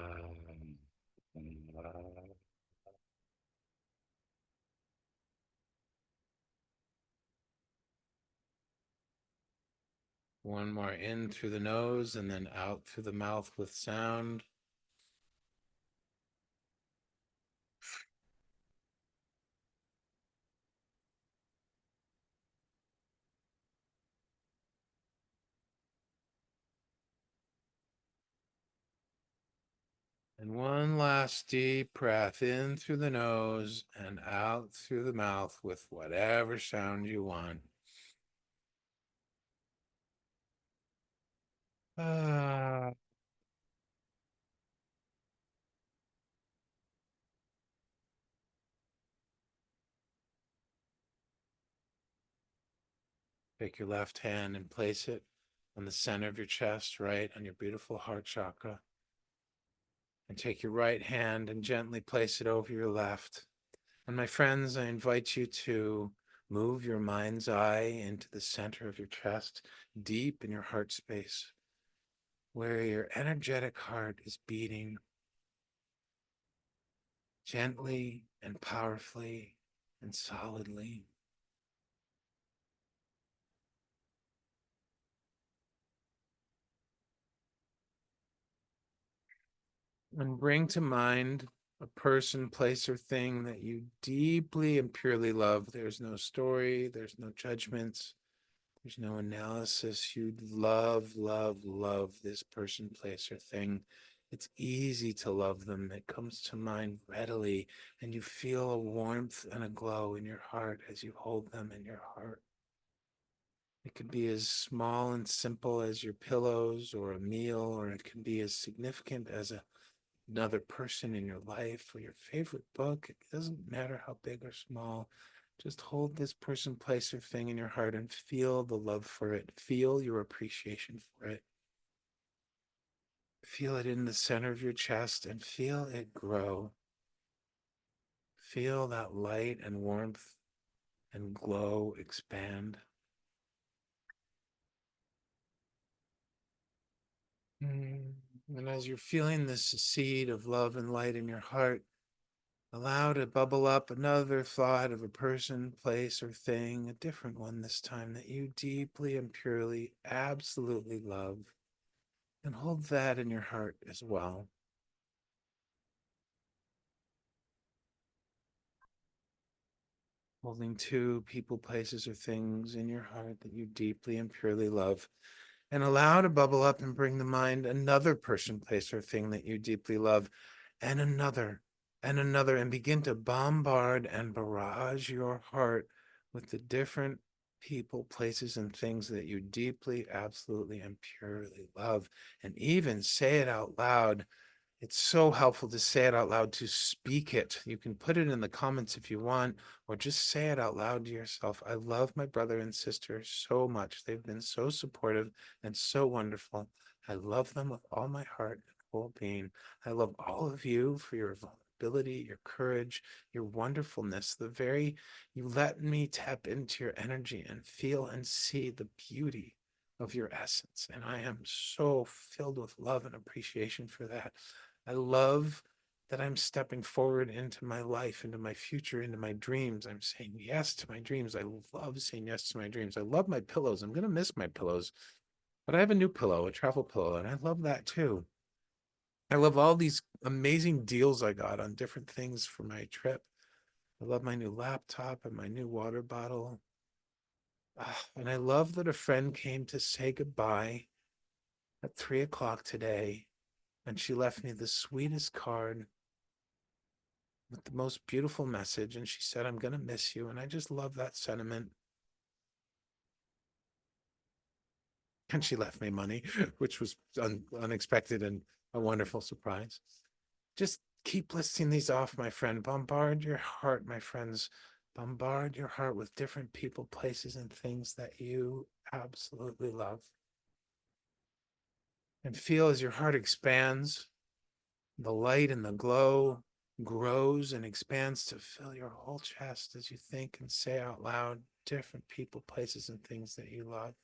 One more in through the nose and then out through the mouth with sound. And one last deep breath in through the nose and out through the mouth with whatever sound you want. Ah. Take your left hand and place it on the center of your chest, right on your beautiful heart chakra. And take your right hand and gently place it over your left. And my friends, I invite you to move your mind's eye into the center of your chest, deep in your heart space, where your energetic heart is beating gently and powerfully and solidly. And bring to mind a person, place, or thing that you deeply and purely love. There's no story, there's no judgments, there's no analysis. You love, love, love this person, place, or thing. It's easy to love them. It comes to mind readily, and you feel a warmth and a glow in your heart as you hold them in your heart. It could be as small and simple as your pillows or a meal, or it can be as significant as another person in your life or your favorite book. It doesn't matter how big or small. Just hold this person, place, or thing in your heart and feel the love for it. Feel your appreciation for it. Feel it in the center of your chest and feel it grow. Feel that light and warmth and glow expand. And as you're feeling this seed of love and light in your heart, allow to bubble up another thought of a person, place, or thing, a different one this time that you deeply and purely, absolutely love. And hold that in your heart as well. Holding two people, places, or things in your heart that you deeply and purely love. And allow to bubble up and bring to mind another person, place, or thing that you deeply love, and another, and begin to bombard and barrage your heart with the different people, places, and things that you deeply, absolutely, and purely love. And even say it out loud. It's so helpful to say it out loud, to speak it. You can put it in the comments if you want, or just say it out loud to yourself. I love my brother and sister so much. They've been so supportive and so wonderful. I love them with all my heart and whole being. I love all of you for your vulnerability, your courage, your wonderfulness, you let me tap into your energy and feel and see the beauty of your essence. And I am so filled with love and appreciation for that. I love that I'm stepping forward into my life, into my future, into my dreams. I'm saying yes to my dreams. I love saying yes to my dreams. I love my pillows. I'm going to miss my pillows, but I have a new pillow, a travel pillow, and I love that too. I love all these amazing deals I got on different things for my trip. I love my new laptop and my new water bottle. And I love that a friend came to say goodbye at 3 o'clock today, and she left me the sweetest card with the most beautiful message. And she said, I'm going to miss you. And I just love that sentiment. And she left me money, which was unexpected and a wonderful surprise. Just keep listing these off, my friend. Bombard your heart, my friends. Bombard your heart with different people, places, and things that you absolutely love. And feel as your heart expands, the light and the glow grows and expands to fill your whole chest as you think and say out loud different people, places, and things that you love.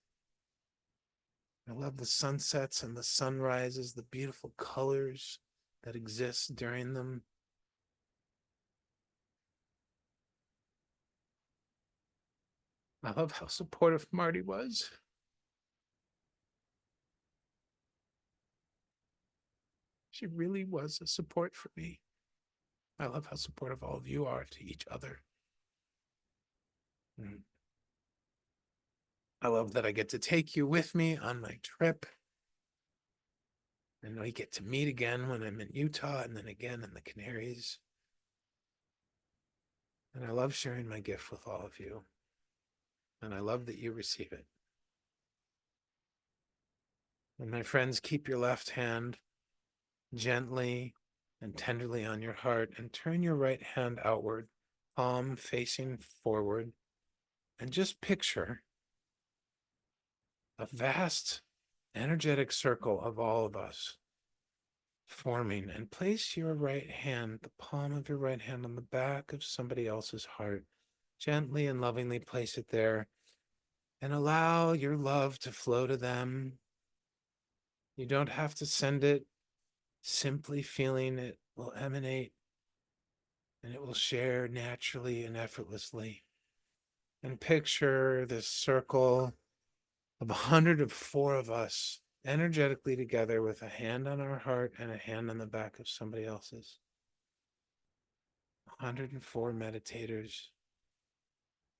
I love the sunsets and the sunrises, the beautiful colors that exist during them. I love how supportive Marty was. She really was a support for me. I love how supportive all of you are to each other. And I love that I get to take you with me on my trip. And we get to meet again when I'm in Utah and then again in the Canaries. And I love sharing my gift with all of you. And I love that you receive it. And my friends, keep your left hand gently and tenderly on your heart and turn your right hand outward, palm facing forward. And just picture a vast energetic circle of all of us forming, and place your right hand, the palm of your right hand, on the back of somebody else's heart. Gently and lovingly place it there and allow your love to flow to them. You don't have to send it, simply feeling it will emanate and it will share naturally and effortlessly. And picture this circle of 104 of us energetically together with a hand on our heart and a hand on the back of somebody else's. 104 meditators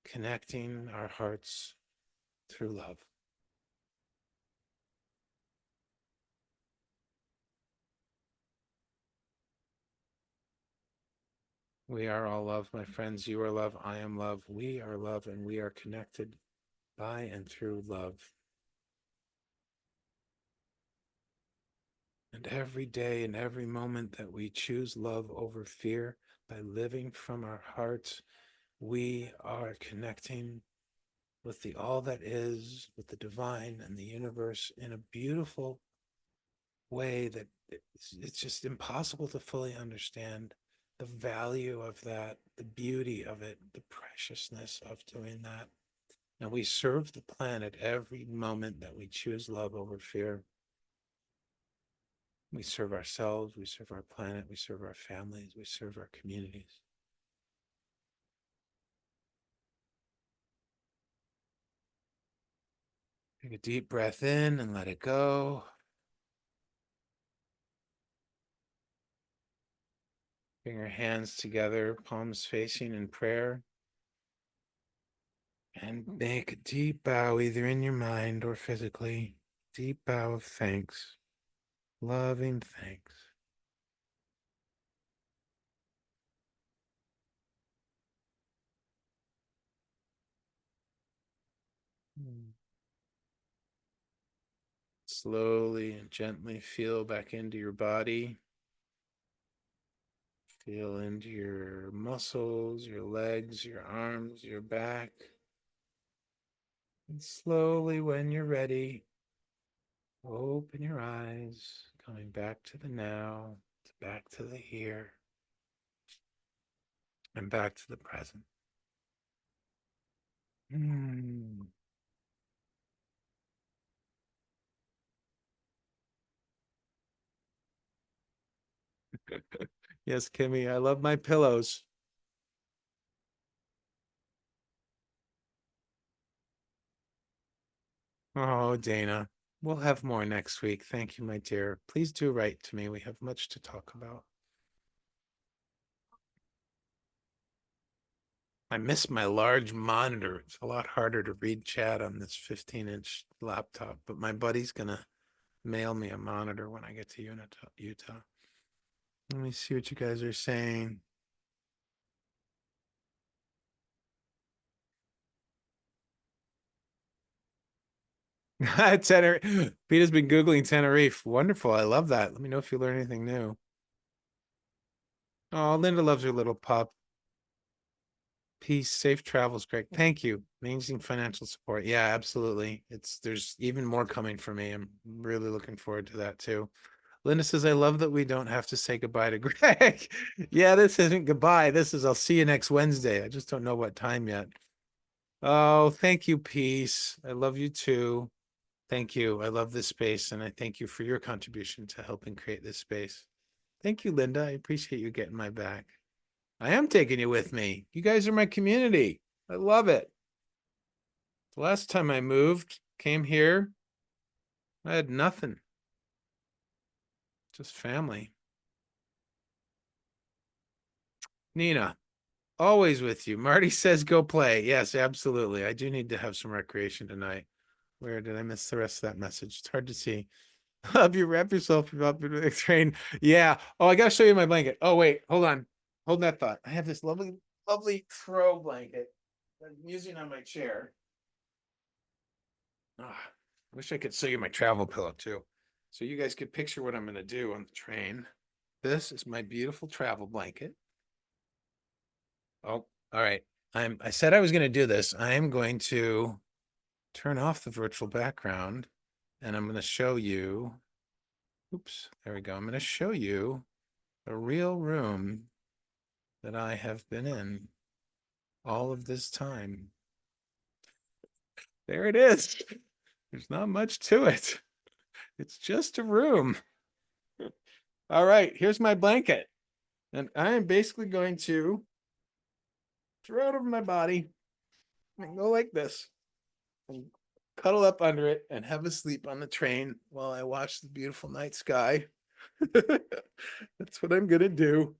connecting our hearts through love. We are all love, my friends. You are love. I am love. We are love, and we are connected by and through love. And every day and every moment that we choose love over fear by living from our hearts, we are connecting with the all that is, with the divine and the universe in a beautiful way that it's just impossible to fully understand the value of that, the beauty of it, the preciousness of doing that. And we serve the planet every moment that we choose love over fear. We serve ourselves, we serve our planet, we serve our families, we serve our communities. Take a deep breath in and let it go. Bring your hands together, palms facing in prayer. And make a deep bow, either in your mind or physically. Deep bow of thanks, loving thanks. Slowly and gently feel back into your body. Feel into your muscles, your legs, your arms, your back. And slowly, when you're ready, open your eyes, coming back to the now, back to the here, and back to the present. Mm. Yes, Kimmy, I love my pillows. Oh, Dana, we'll have more next week. Thank you, my dear. Please do write to me. We have much to talk about. I miss my large monitor. It's a lot harder to read chat on this 15-inch laptop, but my buddy's gonna mail me a monitor when I get to Utah. Let me see what you guys are saying. Tenerife. Peter's been Googling Tenerife. Wonderful. I love that. Let me know if you learn anything new. Oh, Linda loves her little pup. Peace, safe travels, Greg. Thank you. Amazing financial support. Yeah, absolutely. There's even more coming for me. I'm really looking forward to that too. Linda says, I love that we don't have to say goodbye to Greg. Yeah, this isn't goodbye. This is I'll see you next Wednesday. I just don't know what time yet. Oh, thank you, Peace. I love you too. Thank you. I love this space, and I thank you for your contribution to helping create this space. Thank you, Linda. I appreciate you getting my back. I am taking you with me. You guys are my community. I love it. The last time I moved, came here, I had nothing. Just family. Nina, always with you. Marty says go play. Yes, absolutely. I do need to have some recreation tonight. Where did I miss the rest of that message? It's hard to see. Have you wrap yourself up in a train? Yeah. Oh, I gotta show you my blanket. Oh, wait, hold on. Hold that thought. I have this lovely, lovely throw blanket that I'm using on my chair. Oh, I wish I could show you my travel pillow too. So you guys could picture what I'm gonna do on the train. This is my beautiful travel blanket. Oh, all right. I said I was gonna do this. I am going to turn off the virtual background and I'm gonna show you. Oops, there we go. I'm gonna show you a real room that I have been in all of this time. There it is. There's not much to it. It's just a room. All right, here's my blanket. And I am basically going to throw it over my body and go like this and cuddle up under it and have a sleep on the train while I watch the beautiful night sky. That's what I'm gonna do.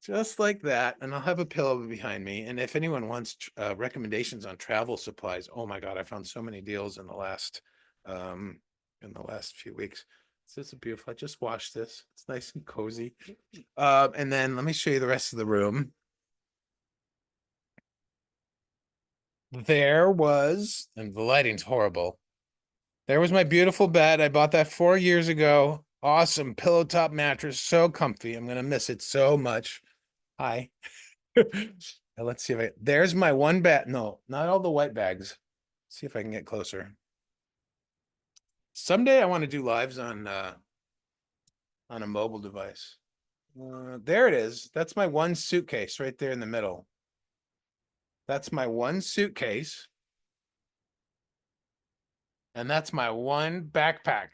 Just like that. And I'll have a pillow behind me. And if anyone wants recommendations on travel supplies, oh my God, I found so many deals um in the last few weeks. This is beautiful. I just washed this. It's nice and cozy. And then let me show you the rest of the room. There was, and the lighting's horrible. There was my beautiful bed. I bought that 4 years ago. Awesome pillow top mattress. So comfy. I'm gonna miss it so much. Hi. Let's see if there's my one bag. No, not all the white bags. Let's see if I can get closer. Someday I want to do lives on a mobile device. There it is. That's my one suitcase right there in the middle. That's my one suitcase. And that's my one backpack.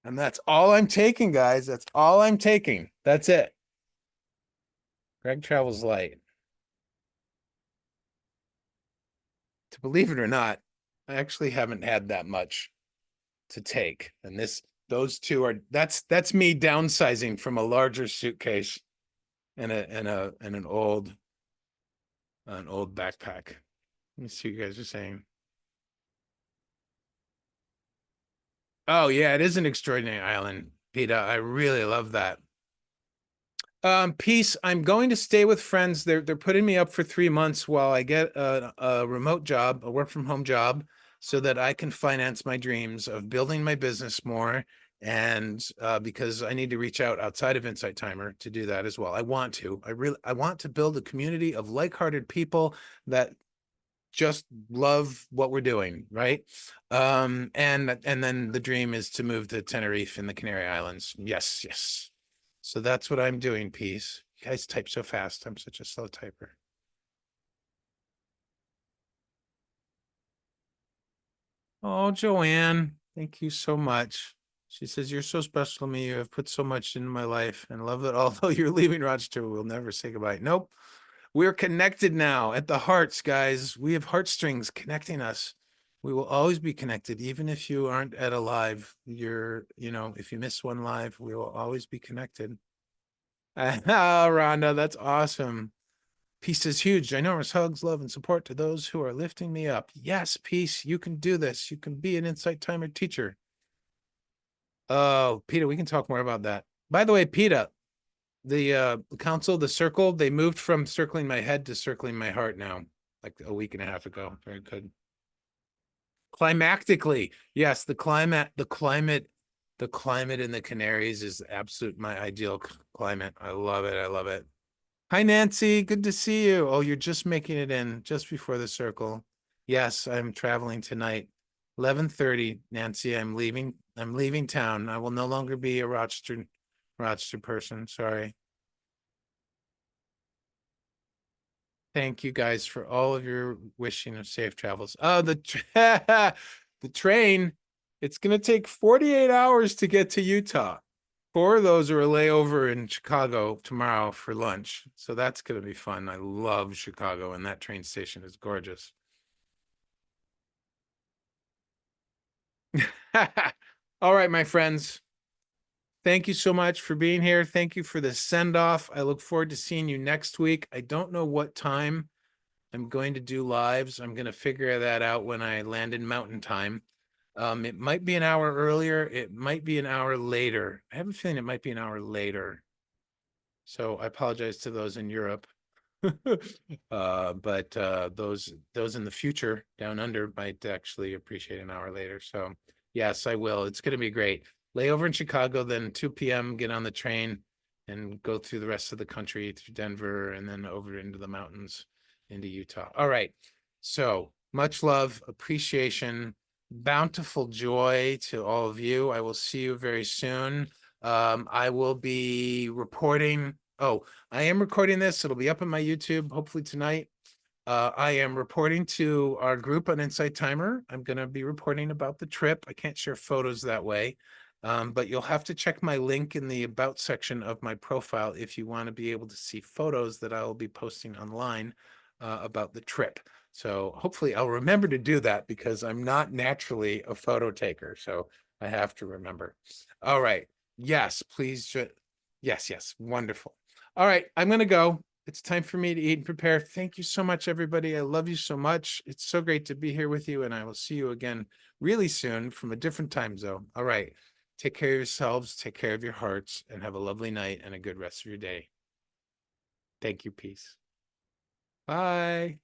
And that's all I'm taking, guys. That's all I'm taking. That's it. Greg travels light. To believe it or not, I actually haven't had that much to take. And those two are that's me downsizing from a larger suitcase and an old backpack. Let me see what you guys are saying. Oh yeah, it is an extraordinary island, Peter. I really love that. Peace. I'm going to stay with friends. They're putting me up for 3 months while I get a remote job, a work from home job, so that I can finance my dreams of building my business more. And because I need to reach out outside of Insight Timer to do that as well. I want to. I want to build a community of like-hearted people that just love what we're doing, right? And then the dream is to move to Tenerife in the Canary Islands. Yes, yes. So that's what I'm doing, Peace. You guys type so fast. I'm such a slow typer. Oh, Joanne, thank you so much. She says, you're so special to me. You have put so much into my life and love that although you're leaving Rochester, we'll never say goodbye. Nope. We're connected now at the hearts, guys. We have heartstrings connecting us. We will always be connected, even if you aren't at a live. If you miss one live, we will always be connected. Oh, Rhonda, that's awesome. Peace is huge. Ginormous hugs, love, and support to those who are lifting me up. Yes, Peace, you can do this. You can be an Insight Timer teacher. Oh, Peter, we can talk more about that. By the way, Peter, the council, the circle, they moved from circling my head to circling my heart now. like a week and a half ago. Very good. Climactically, yes, the climate in the Canaries is absolute my ideal climate. I love it. I love it. Hi, Nancy. Good to see you. Oh, you're just making it in just before the circle. Yes, I'm traveling tonight. 11:30, Nancy. I'm leaving town. I will no longer be a Rochester person. Sorry. Thank you guys for all of your wishing of safe travels. Oh, the train. It's gonna take 48 hours to get to Utah. Four of those are a layover in Chicago tomorrow for lunch. So that's going to be fun. I love Chicago, and that train station is gorgeous. All right, my friends. Thank you so much for being here. Thank you for the send off. I look forward to seeing you next week. I don't know what time I'm going to do lives. I'm going to figure that out when I land in Mountain Time. It might be an hour earlier. It might be an hour later. I have a feeling it might be an hour later. So I apologize to those in Europe. But those in the future down under might actually appreciate an hour later. So yes, I will. It's going to be great. Lay over in Chicago, then 2 p.m. get on the train and go through the rest of the country through Denver and then over into the mountains into Utah. All right. So much love, appreciation, bountiful joy to all of you. I will see you very soon. I will be reporting. Oh, I am recording this. It'll be up on my YouTube hopefully tonight. I am reporting to our group on Insight Timer. I'm going to be reporting about the trip. I can't share photos that way, but you'll have to check my link in the About section of my profile if you want to be able to see photos that I will be posting online about the trip. So hopefully I'll remember to do that because I'm not naturally a photo taker. So I have to remember. All right. Yes, please. Yes, yes. Wonderful. All right. I'm going to go. It's time for me to eat and prepare. Thank you so much, everybody. I love you so much. It's so great to be here with you, and I will see you again really soon from a different time zone. All right. Take care of yourselves, take care of your hearts, and have a lovely night and a good rest of your day. Thank you. Peace. Bye.